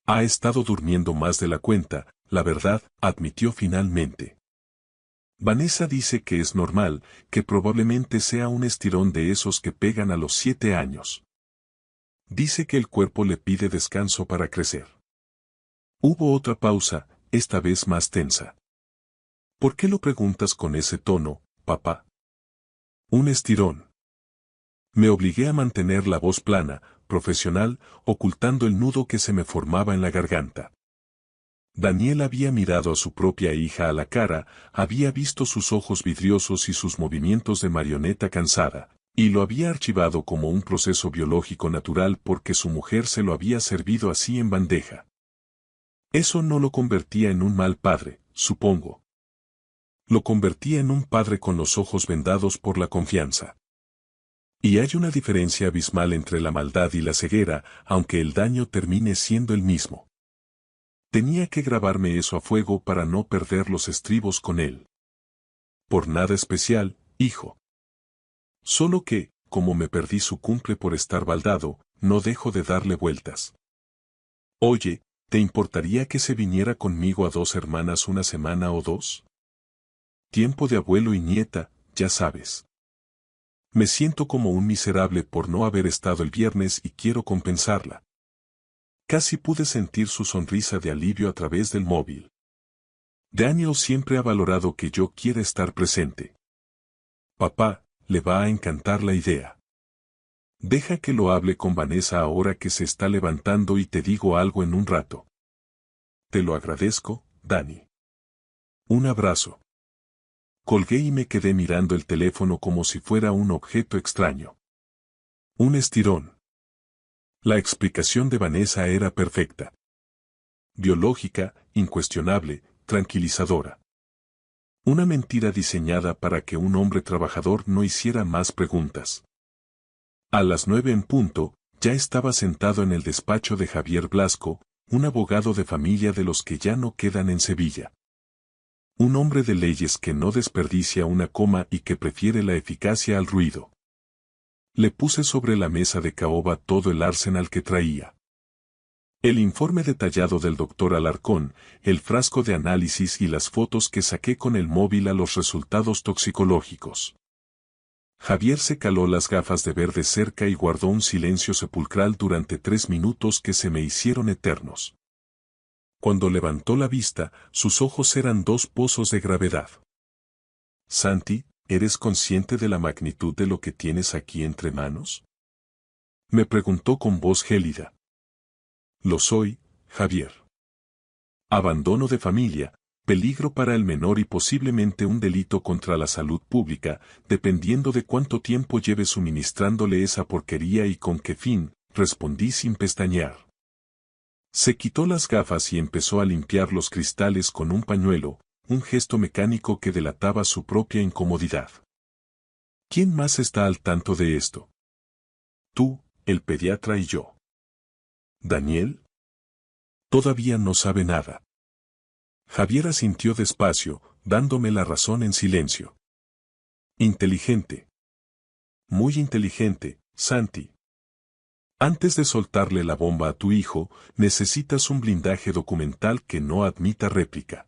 Ha estado durmiendo más de la cuenta, la verdad, admitió finalmente. Vanessa dice que es normal, que probablemente sea un estirón de esos que pegan a los 7 años. Dice que el cuerpo le pide descanso para crecer. Hubo otra pausa, esta vez más tensa. ¿Por qué lo preguntas con ese tono, papá? Un estirón. Me obligué a mantener la voz plana, profesional, ocultando el nudo que se me formaba en la garganta. Daniel había mirado a su propia hija a la cara, había visto sus ojos vidriosos y sus movimientos de marioneta cansada, y lo había archivado como un proceso biológico natural porque su mujer se lo había servido así en bandeja. Eso no lo convertía en un mal padre, supongo. Lo convertía en un padre con los ojos vendados por la confianza. Y hay una diferencia abismal entre la maldad y la ceguera, aunque el daño termine siendo el mismo. Tenía que grabarme eso a fuego para no perder los estribos con él. Por nada especial, hijo. Solo que, como me perdí su cumple por estar baldado, no dejo de darle vueltas. Oye, ¿te importaría que se viniera conmigo a Dos Hermanas una semana o 2? Tiempo de abuelo y nieta, ya sabes. Me siento como un miserable por no haber estado el viernes y quiero compensarla. Casi pude sentir su sonrisa de alivio a través del móvil. Daniel siempre ha valorado que yo quiera estar presente. Papá, le va a encantar la idea. Deja que lo hable con Vanessa ahora que se está levantando y te digo algo en un rato. Te lo agradezco, Dani. Un abrazo. Colgué y me quedé mirando el teléfono como si fuera un objeto extraño. Un estirón. La explicación de Vanessa era perfecta. Biológica, incuestionable, tranquilizadora. Una mentira diseñada para que un hombre trabajador no hiciera más preguntas. A las 9 en punto, ya estaba sentado en el despacho de Javier Blasco, un abogado de familia de los que ya no quedan en Sevilla. Un hombre de leyes que no desperdicia una coma y que prefiere la eficacia al ruido. Le puse sobre la mesa de caoba todo el arsenal que traía. El informe detallado del doctor Alarcón, el frasco de análisis y las fotos que saqué con el móvil a los resultados toxicológicos. Javier se caló las gafas de ver de cerca y guardó un silencio sepulcral durante 3 minutos que se me hicieron eternos. Cuando levantó la vista, sus ojos eran 2 pozos de gravedad. Santi, ¿eres consciente de la magnitud de lo que tienes aquí entre manos? Me preguntó con voz gélida. Lo soy, Javier. Abandono de familia, peligro para el menor y posiblemente un delito contra la salud pública, dependiendo de cuánto tiempo lleve suministrándole esa porquería y con qué fin, respondí sin pestañear. Se quitó las gafas y empezó a limpiar los cristales con un pañuelo, un gesto mecánico que delataba su propia incomodidad. ¿Quién más está al tanto de esto? Tú, el pediatra y yo. ¿Daniel? Todavía no sabe nada. Javier asintió despacio, dándome la razón en silencio. Inteligente. Muy inteligente, Santi. Antes de soltarle la bomba a tu hijo, necesitas un blindaje documental que no admita réplica.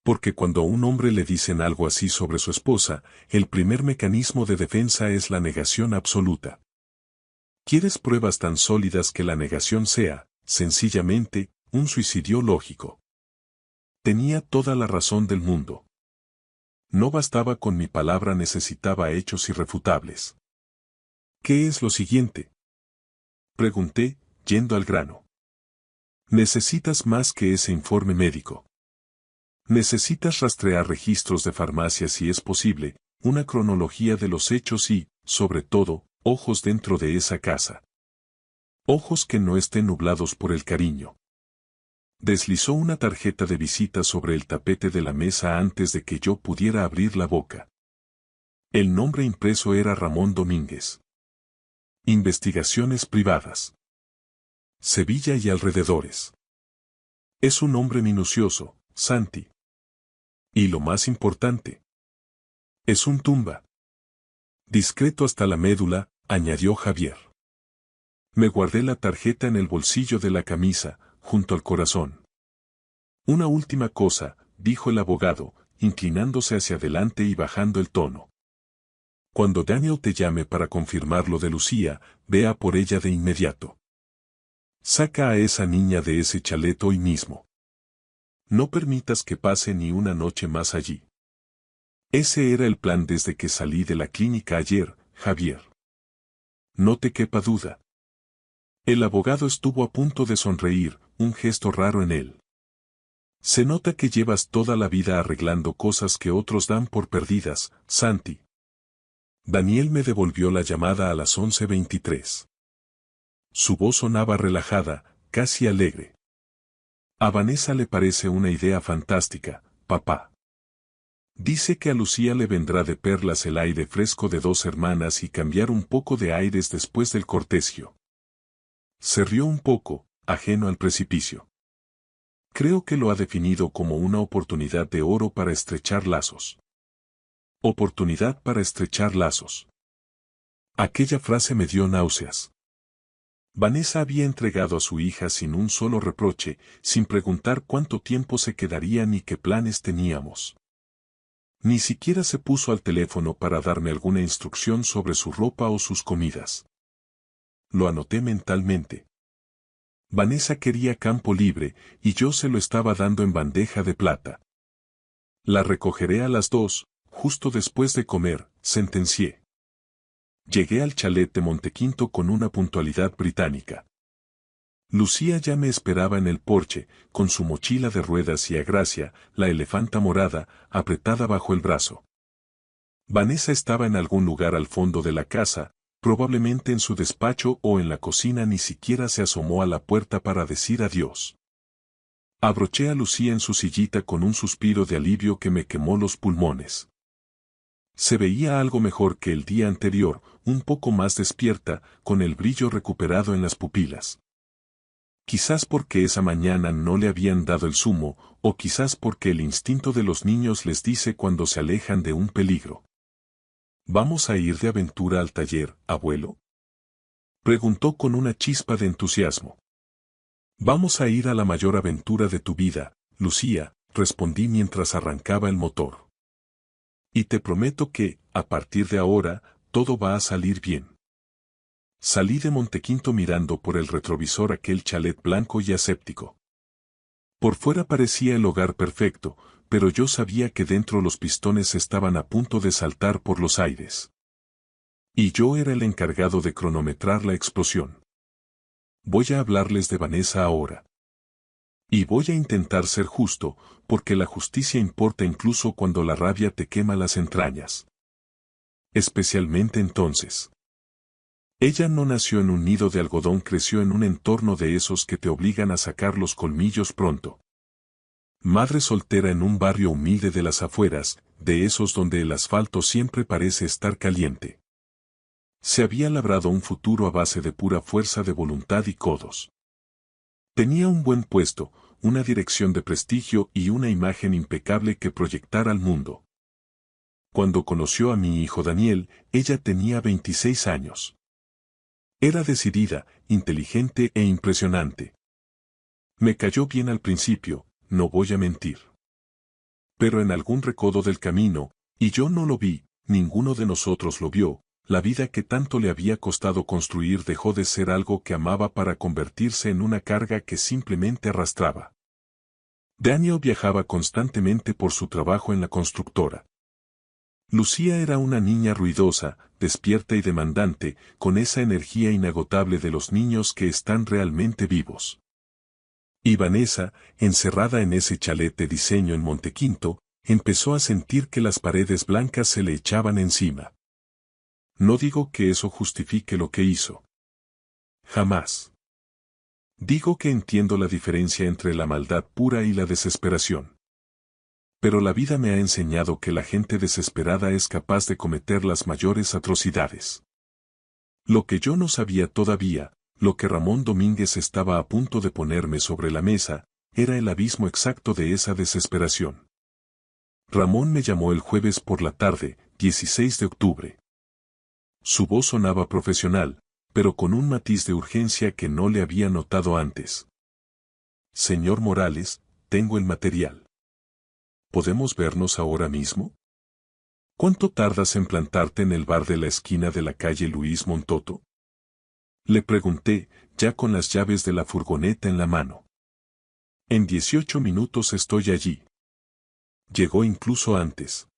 Porque cuando a un hombre le dicen algo así sobre su esposa, el primer mecanismo de defensa es la negación absoluta. ¿Quieres pruebas tan sólidas que la negación sea, sencillamente, un suicidio lógico? Tenía toda la razón del mundo. No bastaba con mi palabra, necesitaba hechos irrefutables. ¿Qué es lo siguiente? Pregunté, yendo al grano. Necesitas más que ese informe médico. Necesitas rastrear registros de farmacias si es posible, una cronología de los hechos y, sobre todo, ojos dentro de esa casa. Ojos que no estén nublados por el cariño. Deslizó una tarjeta de visita sobre el tapete de la mesa antes de que yo pudiera abrir la boca. El nombre impreso era Ramón Domínguez. Investigaciones privadas. Sevilla y alrededores. Es un hombre minucioso, Santi. Y lo más importante. Es un tumba. Discreto hasta la médula, añadió Javier. Me guardé la tarjeta en el bolsillo de la camisa, junto al corazón. Una última cosa, dijo el abogado, inclinándose hacia adelante y bajando el tono. Cuando Daniel te llame para confirmar lo de Lucía, vea por ella de inmediato. Saca a esa niña de ese chalet hoy mismo. No permitas que pase ni una noche más allí. Ese era el plan desde que salí de la clínica ayer, Javier. No te quepa duda. El abogado estuvo a punto de sonreír, un gesto raro en él. Se nota que llevas toda la vida arreglando cosas que otros dan por perdidas, Santi. Daniel me devolvió la llamada a las 11:23. Su voz sonaba relajada, casi alegre. A Vanessa le parece una idea fantástica, papá. Dice que a Lucía le vendrá de perlas el aire fresco de 2 hermanas y cambiar un poco de aires después del cortejo. Se rió un poco, ajeno al precipicio. Creo que lo ha definido como una oportunidad de oro para estrechar lazos. Oportunidad para estrechar lazos. Aquella frase me dio náuseas. Vanessa había entregado a su hija sin un solo reproche, sin preguntar cuánto tiempo se quedaría ni qué planes teníamos. Ni siquiera se puso al teléfono para darme alguna instrucción sobre su ropa o sus comidas. Lo anoté mentalmente. Vanessa quería campo libre, y yo se lo estaba dando en bandeja de plata. La recogeré a las 2, justo después de comer, sentencié. Llegué al chalet de Montequinto con una puntualidad británica. Lucía ya me esperaba en el porche, con su mochila de ruedas y a Gracia, la elefanta morada, apretada bajo el brazo. Vanessa estaba en algún lugar al fondo de la casa, probablemente en su despacho o en la cocina, ni siquiera se asomó a la puerta para decir adiós. Abroché a Lucía en su sillita con un suspiro de alivio que me quemó los pulmones. Se veía algo mejor que el día anterior, un poco más despierta, con el brillo recuperado en las pupilas. Quizás porque esa mañana no le habían dado el zumo, o quizás porque el instinto de los niños les dice cuando se alejan de un peligro. ¿Vamos a ir de aventura al taller, abuelo?, preguntó con una chispa de entusiasmo. Vamos a ir a la mayor aventura de tu vida, Lucía, respondí mientras arrancaba el motor. Y te prometo que, a partir de ahora, todo va a salir bien. Salí de Montequinto mirando por el retrovisor aquel chalet blanco y aséptico. Por fuera parecía el hogar perfecto, pero yo sabía que dentro los pistones estaban a punto de saltar por los aires. Y yo era el encargado de cronometrar la explosión. Voy a hablarles de Vanessa ahora. Y voy a intentar ser justo, porque la justicia importa incluso cuando la rabia te quema las entrañas. Especialmente entonces. Ella no nació en un nido de algodón, creció en un entorno de esos que te obligan a sacar los colmillos pronto. Madre soltera en un barrio humilde de las afueras, de esos donde el asfalto siempre parece estar caliente. Se había labrado un futuro a base de pura fuerza de voluntad y codos. Tenía un buen puesto, una dirección de prestigio y una imagen impecable que proyectar al mundo. Cuando conoció a mi hijo Daniel, ella tenía 26 años. Era decidida, inteligente e impresionante. Me cayó bien al principio, no voy a mentir. Pero en algún recodo del camino, y yo no lo vi, ninguno de nosotros lo vio, la vida que tanto le había costado construir dejó de ser algo que amaba para convertirse en una carga que simplemente arrastraba. Daniel viajaba constantemente por su trabajo en la constructora. Lucía era una niña ruidosa, despierta y demandante, con esa energía inagotable de los niños que están realmente vivos. Y Vanessa, encerrada en ese chalet de diseño en Montequinto, empezó a sentir que las paredes blancas se le echaban encima. No digo que eso justifique lo que hizo. Jamás. Digo que entiendo la diferencia entre la maldad pura y la desesperación. Pero la vida me ha enseñado que la gente desesperada es capaz de cometer las mayores atrocidades. Lo que yo no sabía todavía, lo que Ramón Domínguez estaba a punto de ponerme sobre la mesa, era el abismo exacto de esa desesperación. Ramón me llamó el jueves por la tarde, 16 de octubre. Su voz sonaba profesional, pero con un matiz de urgencia que no le había notado antes. Señor Morales, tengo el material. ¿Podemos vernos ahora mismo? ¿Cuánto tardas en plantarte en el bar de la esquina de la calle Luis Montoto? Le pregunté, ya con las llaves de la furgoneta en la mano. En 18 minutos estoy allí. Llegó incluso antes.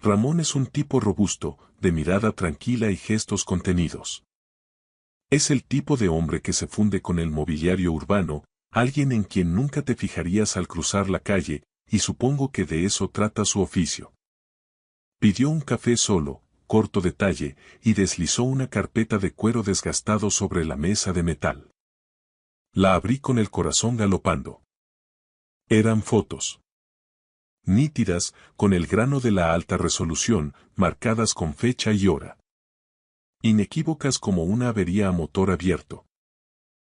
Ramón es un tipo robusto, de mirada tranquila y gestos contenidos. Es el tipo de hombre que se funde con el mobiliario urbano, alguien en quien nunca te fijarías al cruzar la calle, y supongo que de eso trata su oficio. Pidió un café solo, corto de talle, y deslizó una carpeta de cuero desgastado sobre la mesa de metal. La abrí con el corazón galopando. Eran fotos. Nítidas, con el grano de la alta resolución, marcadas con fecha y hora. Inequívocas como una avería a motor abierto.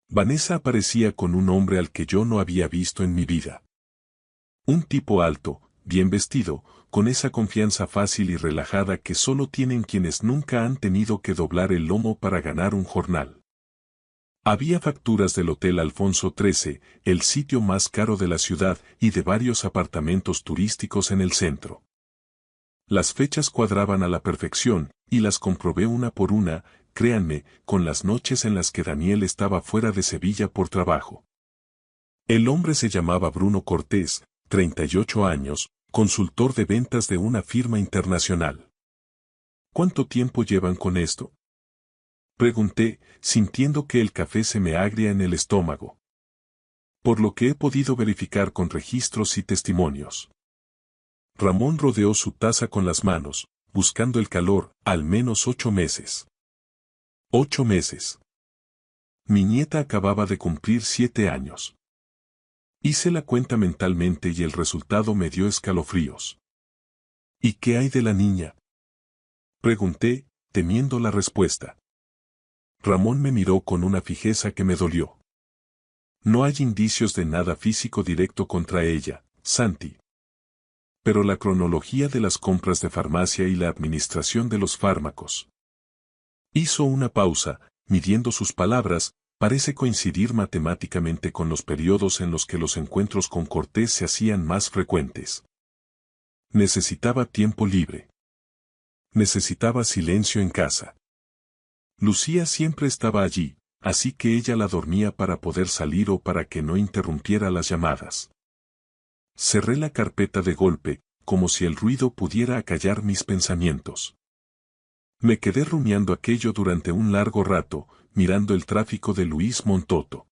Vanessa aparecía con un hombre al que yo no había visto en mi vida. Un tipo alto, bien vestido, con esa confianza fácil y relajada que solo tienen quienes nunca han tenido que doblar el lomo para ganar un jornal. Había facturas del Hotel Alfonso XIII, el sitio más caro de la ciudad, y de varios apartamentos turísticos en el centro. Las fechas cuadraban a la perfección, y las comprobé una por una, créanme, con las noches en las que Daniel estaba fuera de Sevilla por trabajo. El hombre se llamaba Bruno Cortés, 38 años, consultor de ventas de una firma internacional. ¿Cuánto tiempo llevan con esto? Pregunté, sintiendo que el café se me agria en el estómago. Por lo que he podido verificar con registros y testimonios. Ramón rodeó su taza con las manos, buscando el calor, al menos 8 meses. 8 meses. Mi nieta acababa de cumplir 7 años. Hice la cuenta mentalmente y el resultado me dio escalofríos. ¿Y qué hay de la niña? Pregunté, temiendo la respuesta. Ramón me miró con una fijeza que me dolió. No hay indicios de nada físico directo contra ella, Santi. Pero la cronología de las compras de farmacia y la administración de los fármacos. Hizo una pausa, midiendo sus palabras, parece coincidir matemáticamente con los periodos en los que los encuentros con Cortés se hacían más frecuentes. Necesitaba tiempo libre. Necesitaba silencio en casa. Lucía siempre estaba allí, así que ella la dormía para poder salir o para que no interrumpiera las llamadas. Cerré la carpeta de golpe, como si el ruido pudiera acallar mis pensamientos. Me quedé rumiando aquello durante un largo rato, mirando el tráfico de Luis Montoto.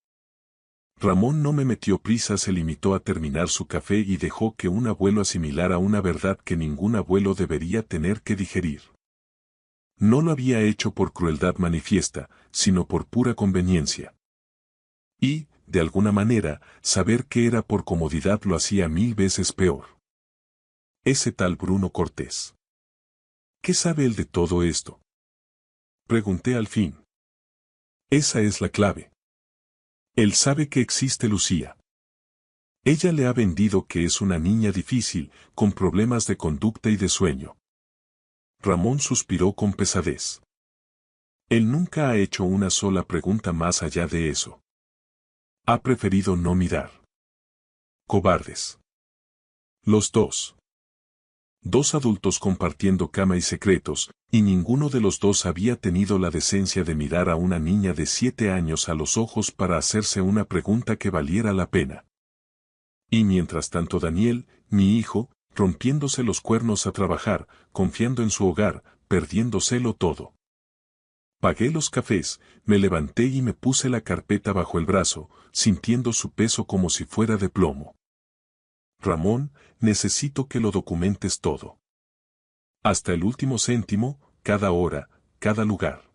Ramón no me metió prisa, se limitó a terminar su café y dejó que un abuelo asimilara una verdad que ningún abuelo debería tener que digerir. No lo había hecho por crueldad manifiesta, sino por pura conveniencia. Y, de alguna manera, saber que era por comodidad lo hacía 1000 veces peor. Ese tal Bruno Cortés. ¿Qué sabe él de todo esto? Pregunté al fin. Esa es la clave. Él sabe que existe Lucía. Ella le ha vendido que es una niña difícil, con problemas de conducta y de sueño. Ramón suspiró con pesadez. Él nunca ha hecho una sola pregunta más allá de eso. Ha preferido no mirar. Cobardes. Los dos. 2 adultos compartiendo cama y secretos, y ninguno de los dos había tenido la decencia de mirar a una niña de 7 años a los ojos para hacerse una pregunta que valiera la pena. Y mientras tanto Daniel, mi hijo, rompiéndose los cuernos a trabajar, confiando en su hogar, perdiéndoselo todo. Pagué los cafés, me levanté y me puse la carpeta bajo el brazo, sintiendo su peso como si fuera de plomo. Ramón, necesito que lo documentes todo. Hasta el último céntimo, cada hora, cada lugar.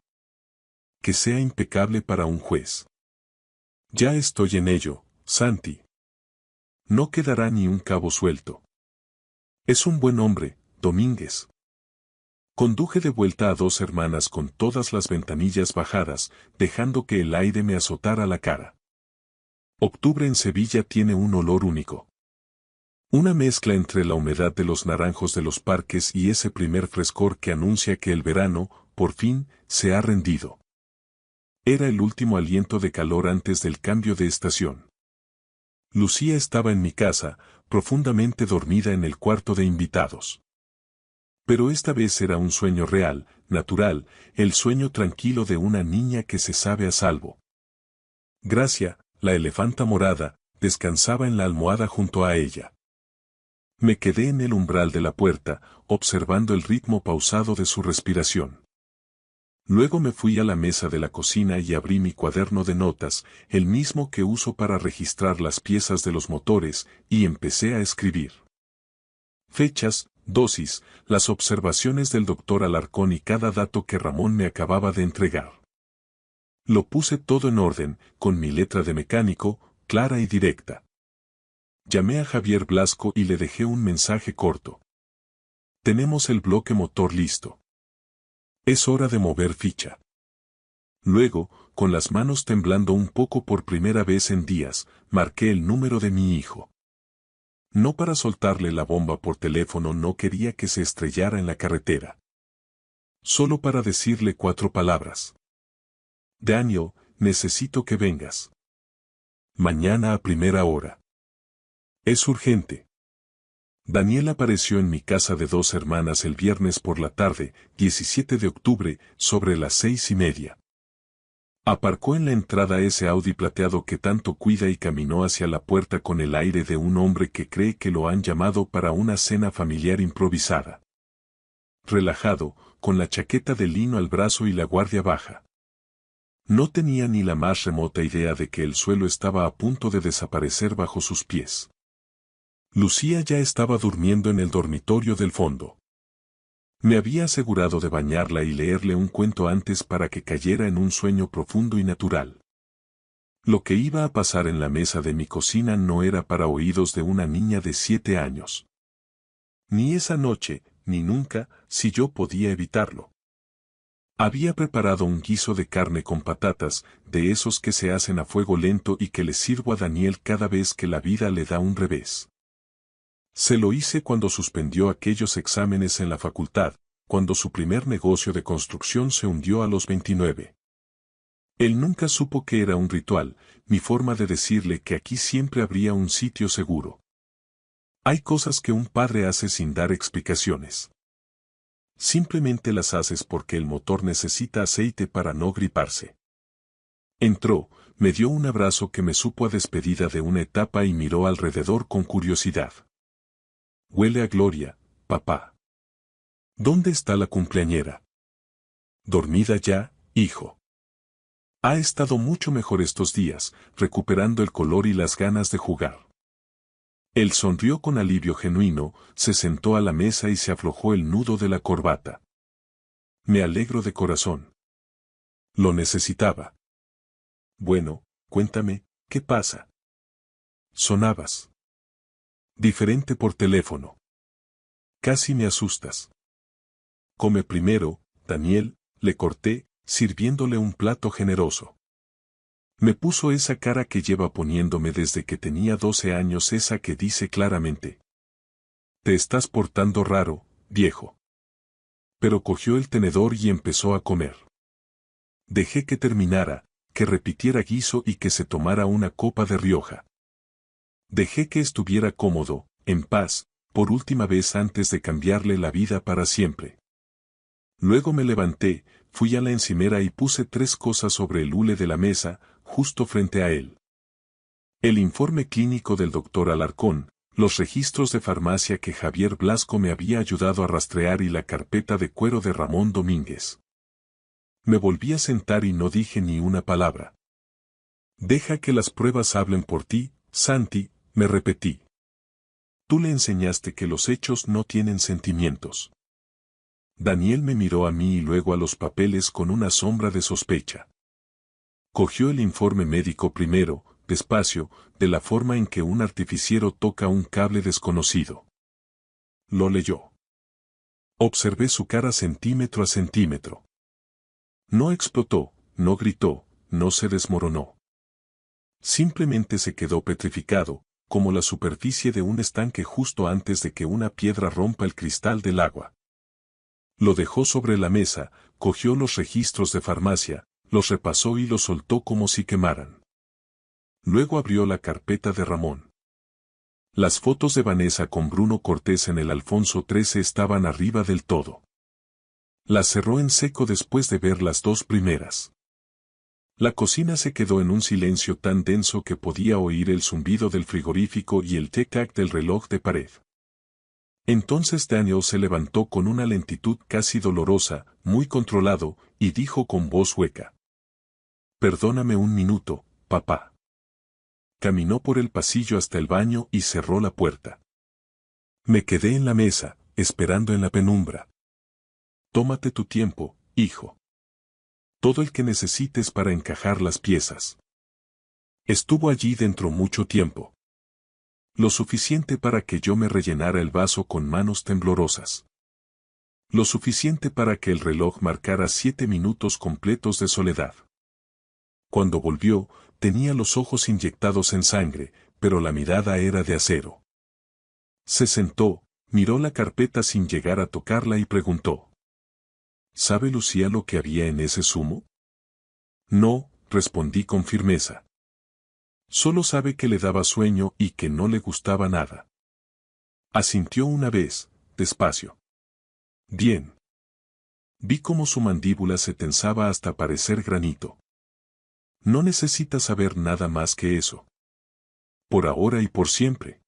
Que sea impecable para un juez. Ya estoy en ello, Santi. No quedará ni un cabo suelto. Es un buen hombre, Domínguez. Conduje de vuelta a 2 hermanas con todas las ventanillas bajadas, dejando que el aire me azotara la cara. Octubre en Sevilla tiene un olor único. Una mezcla entre la humedad de los naranjos de los parques y ese primer frescor que anuncia que el verano, por fin, se ha rendido. Era el último aliento de calor antes del cambio de estación. Lucía estaba en mi casa, profundamente dormida en el cuarto de invitados. Pero esta vez era un sueño real, natural, el sueño tranquilo de una niña que se sabe a salvo. Gracia, la elefanta morada, descansaba en la almohada junto a ella. Me quedé en el umbral de la puerta, observando el ritmo pausado de su respiración. Luego me fui a la mesa de la cocina y abrí mi cuaderno de notas, el mismo que uso para registrar las piezas de los motores, y empecé a escribir. Fechas, dosis, las observaciones del doctor Alarcón y cada dato que Ramón me acababa de entregar. Lo puse todo en orden, con mi letra de mecánico, clara y directa. Llamé a Javier Blasco y le dejé un mensaje corto. Tenemos el bloque motor listo. Es hora de mover ficha. Luego, con las manos temblando un poco por primera vez en días, marqué el número de mi hijo. No para soltarle la bomba por teléfono, no quería que se estrellara en la carretera. Solo para decirle 4 palabras. Daniel, necesito que vengas. Mañana a primera hora. Es urgente. Daniel apareció en mi casa de 2 hermanas el viernes por la tarde, 17 de octubre, sobre las 6:30. Aparcó en la entrada ese Audi plateado que tanto cuida y caminó hacia la puerta con el aire de un hombre que cree que lo han llamado para una cena familiar improvisada. Relajado, con la chaqueta de lino al brazo y la guardia baja. No tenía ni la más remota idea de que el suelo estaba a punto de desaparecer bajo sus pies. Lucía ya estaba durmiendo en el dormitorio del fondo. Me había asegurado de bañarla y leerle un cuento antes para que cayera en un sueño profundo y natural. Lo que iba a pasar en la mesa de mi cocina no era para oídos de una niña de 7 años. Ni esa noche, ni nunca, si yo podía evitarlo. Había preparado un guiso de carne con patatas, de esos que se hacen a fuego lento y que le sirvo a Daniel cada vez que la vida le da un revés. Se lo hice cuando suspendió aquellos exámenes en la facultad, cuando su primer negocio de construcción se hundió a los 29. Él nunca supo que era un ritual, mi forma de decirle que aquí siempre habría un sitio seguro. Hay cosas que un padre hace sin dar explicaciones. Simplemente las haces porque el motor necesita aceite para no griparse. Entró, me dio un abrazo que me supo a despedida de una etapa y miró alrededor con curiosidad. Huele a gloria, papá. ¿Dónde está la cumpleañera? Dormida ya, hijo. Ha estado mucho mejor estos días, recuperando el color y las ganas de jugar. Él sonrió con alivio genuino, se sentó a la mesa y se aflojó el nudo de la corbata. Me alegro de corazón. Lo necesitaba. Bueno, cuéntame, ¿qué pasa? Sonabas. Diferente por teléfono. Casi me asustas. Come primero, Daniel, le corté, sirviéndole un plato generoso. Me puso esa cara que lleva poniéndome desde que tenía 12 años, esa que dice claramente: te estás portando raro, viejo. Pero cogió el tenedor y empezó a comer. Dejé que terminara, que repitiera guiso y que se tomara una copa de Rioja. Dejé que estuviera cómodo, en paz, por última vez antes de cambiarle la vida para siempre. Luego me levanté, fui a la encimera y puse 3 cosas sobre el hule de la mesa, justo frente a él. El informe clínico del doctor Alarcón, los registros de farmacia que Javier Blasco me había ayudado a rastrear y la carpeta de cuero de Ramón Domínguez. Me volví a sentar y no dije ni una palabra. Deja que las pruebas hablen por ti, Santi, me repetí. Tú le enseñaste que los hechos no tienen sentimientos. Daniel me miró a mí y luego a los papeles con una sombra de sospecha. Cogió el informe médico primero, despacio, de la forma en que un artificiero toca un cable desconocido. Lo leyó. Observé su cara centímetro a centímetro. No explotó, no gritó, no se desmoronó. Simplemente se quedó petrificado, como la superficie de un estanque justo antes de que una piedra rompa el cristal del agua. Lo dejó sobre la mesa, cogió los registros de farmacia, los repasó y los soltó como si quemaran. Luego abrió la carpeta de Ramón. Las fotos de Vanessa con Bruno Cortés en el Alfonso XIII estaban arriba del todo. Las cerró en seco después de ver las 2 primeras. La cocina se quedó en un silencio tan denso que podía oír el zumbido del frigorífico y el tic-tac del reloj de pared. Entonces Daniel se levantó con una lentitud casi dolorosa, muy controlado, y dijo con voz hueca: perdóname un minuto, papá. Caminó por el pasillo hasta el baño y cerró la puerta. Me quedé en la mesa, esperando en la penumbra. Tómate tu tiempo, hijo. Todo el que necesites para encajar las piezas. Estuvo allí dentro mucho tiempo. Lo suficiente para que yo me rellenara el vaso con manos temblorosas. Lo suficiente para que el reloj marcara 7 minutos completos de soledad. Cuando volvió, tenía los ojos inyectados en sangre, pero la mirada era de acero. Se sentó, miró la carpeta sin llegar a tocarla y preguntó: ¿sabe Lucía lo que había en ese zumo? No, respondí con firmeza. Solo sabe que le daba sueño y que no le gustaba nada. Asintió una vez, despacio. Bien. Vi cómo su mandíbula se tensaba hasta parecer granito. No necesita saber nada más que eso. Por ahora y por siempre.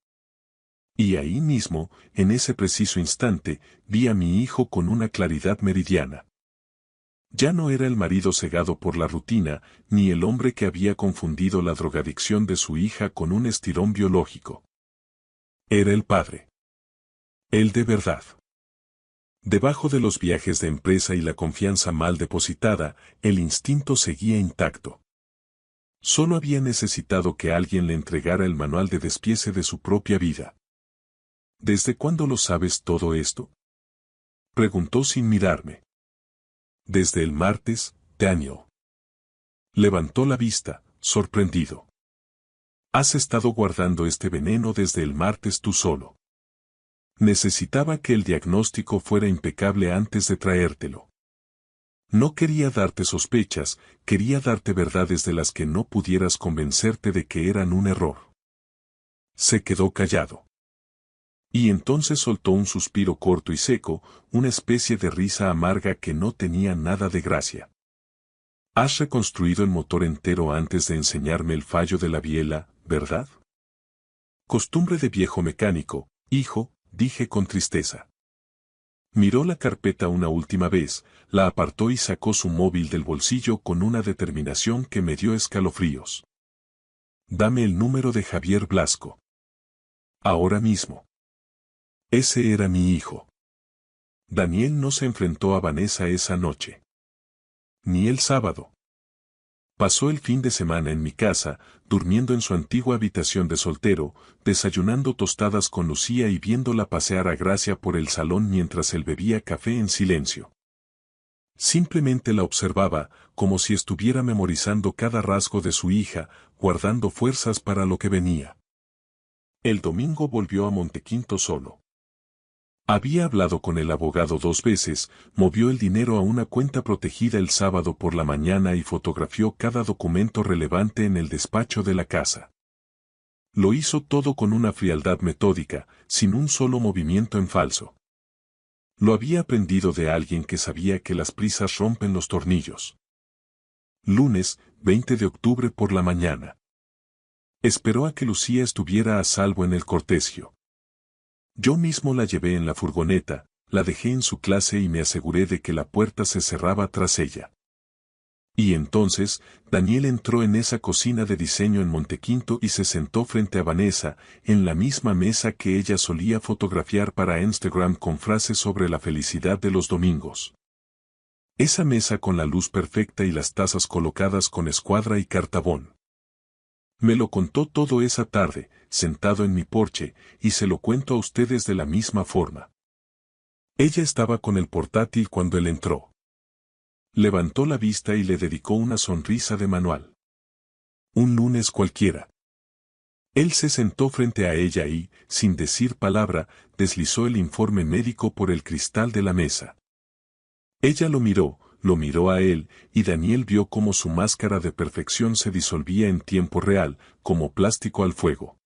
Y ahí mismo, en ese preciso instante, vi a mi hijo con una claridad meridiana. Ya no era el marido cegado por la rutina, ni el hombre que había confundido la drogadicción de su hija con un estirón biológico. Era el padre. Él de verdad. Debajo de los viajes de empresa y la confianza mal depositada, el instinto seguía intacto. Solo había necesitado que alguien le entregara el manual de despiece de su propia vida. ¿Desde cuándo lo sabes todo esto? Preguntó sin mirarme. Desde el martes, Daniel. Levantó la vista, sorprendido. Has estado guardando este veneno desde el martes tú solo. Necesitaba que el diagnóstico fuera impecable antes de traértelo. No quería darte sospechas, quería darte verdades de las que no pudieras convencerte de que eran un error. Se quedó callado. Y entonces soltó un suspiro corto y seco, una especie de risa amarga que no tenía nada de gracia. Has reconstruido el motor entero antes de enseñarme el fallo de la biela, ¿verdad? Costumbre de viejo mecánico, hijo, dije con tristeza. Miró la carpeta una última vez, la apartó y sacó su móvil del bolsillo con una determinación que me dio escalofríos. Dame el número de Javier Blasco. Ahora mismo. Ese era mi hijo. Daniel no se enfrentó a Vanessa esa noche. Ni el sábado. Pasó el fin de semana en mi casa, durmiendo en su antigua habitación de soltero, desayunando tostadas con Lucía y viéndola pasear a Gracia por el salón mientras él bebía café en silencio. Simplemente la observaba, como si estuviera memorizando cada rasgo de su hija, guardando fuerzas para lo que venía. El domingo volvió a Montequinto solo. Había hablado con el abogado 2 veces, movió el dinero a una cuenta protegida el sábado por la mañana y fotografió cada documento relevante en el despacho de la casa. Lo hizo todo con una frialdad metódica, sin un solo movimiento en falso. Lo había aprendido de alguien que sabía que las prisas rompen los tornillos. Lunes, 20 de octubre por la mañana. Esperó a que Lucía estuviera a salvo en el cortejo. Yo mismo la llevé en la furgoneta, la dejé en su clase y me aseguré de que la puerta se cerraba tras ella. Y entonces, Daniel entró en esa cocina de diseño en Montequinto y se sentó frente a Vanessa, en la misma mesa que ella solía fotografiar para Instagram con frases sobre la felicidad de los domingos. Esa mesa con la luz perfecta y las tazas colocadas con escuadra y cartabón. Me lo contó todo esa tarde, sentado en mi porche, y se lo cuento a ustedes de la misma forma. Ella estaba con el portátil cuando él entró. Levantó la vista y le dedicó una sonrisa de manual. Un lunes cualquiera. Él se sentó frente a ella y, sin decir palabra, deslizó el informe médico por el cristal de la mesa. Ella lo miró a él, y Daniel vio cómo su máscara de perfección se disolvía en tiempo real, como plástico al fuego.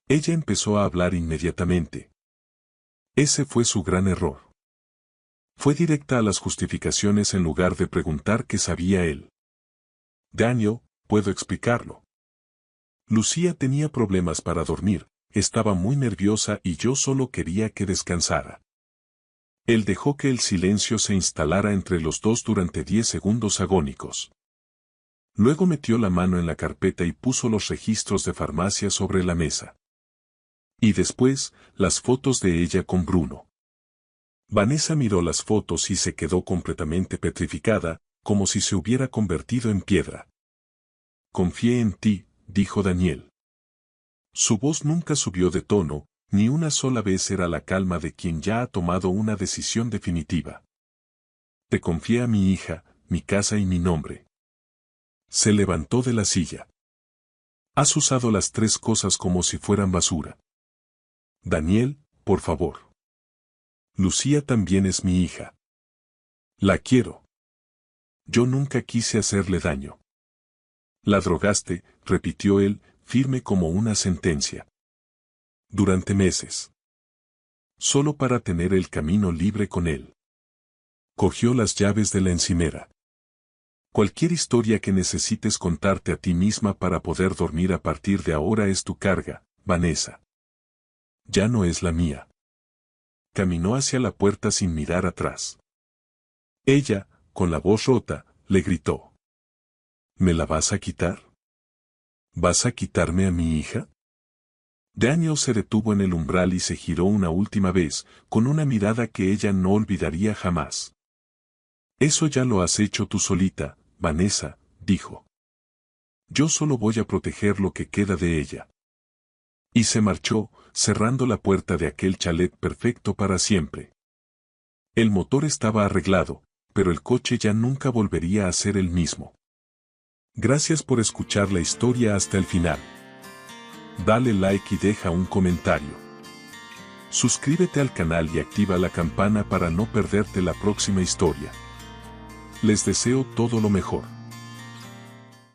Ella empezó a hablar inmediatamente. Ese fue su gran error. Fue directa a las justificaciones en lugar de preguntar qué sabía él. Daniel, puedo explicarlo. Lucía tenía problemas para dormir, estaba muy nerviosa y yo solo quería que descansara. Él dejó que el silencio se instalara entre los dos durante 10 segundos agónicos. Luego metió la mano en la carpeta y puso los registros de farmacia sobre la mesa. Y después, las fotos de ella con Bruno. Vanessa miró las fotos y se quedó completamente petrificada, como si se hubiera convertido en piedra. Confié en ti, dijo Daniel. Su voz nunca subió de tono, ni una sola vez era la calma de quien ya ha tomado una decisión definitiva. Te confié a mi hija, mi casa y mi nombre. Se levantó de la silla. Has usado las 3 cosas como si fueran basura. Daniel, por favor. Lucía también es mi hija. La quiero. Yo nunca quise hacerle daño. La drogaste, repitió él, firme como una sentencia. Durante meses. Solo para tener el camino libre con él. Cogió las llaves de la encimera. Cualquier historia que necesites contarte a ti misma para poder dormir a partir de ahora es tu carga, Vanessa. Ya no es la mía. Caminó hacia la puerta sin mirar atrás. Ella, con la voz rota, le gritó. ¿Me la vas a quitar? ¿Vas a quitarme a mi hija? Daniel se detuvo en el umbral y se giró una última vez, con una mirada que ella no olvidaría jamás. Eso ya lo has hecho tú solita, Vanessa, dijo. Yo solo voy a proteger lo que queda de ella. Y se marchó, cerrando la puerta de aquel chalet perfecto para siempre. El motor estaba arreglado, pero el coche ya nunca volvería a ser el mismo. Gracias por escuchar la historia hasta el final. Dale like y deja un comentario. Suscríbete al canal y activa la campana para no perderte la próxima historia. Les deseo todo lo mejor.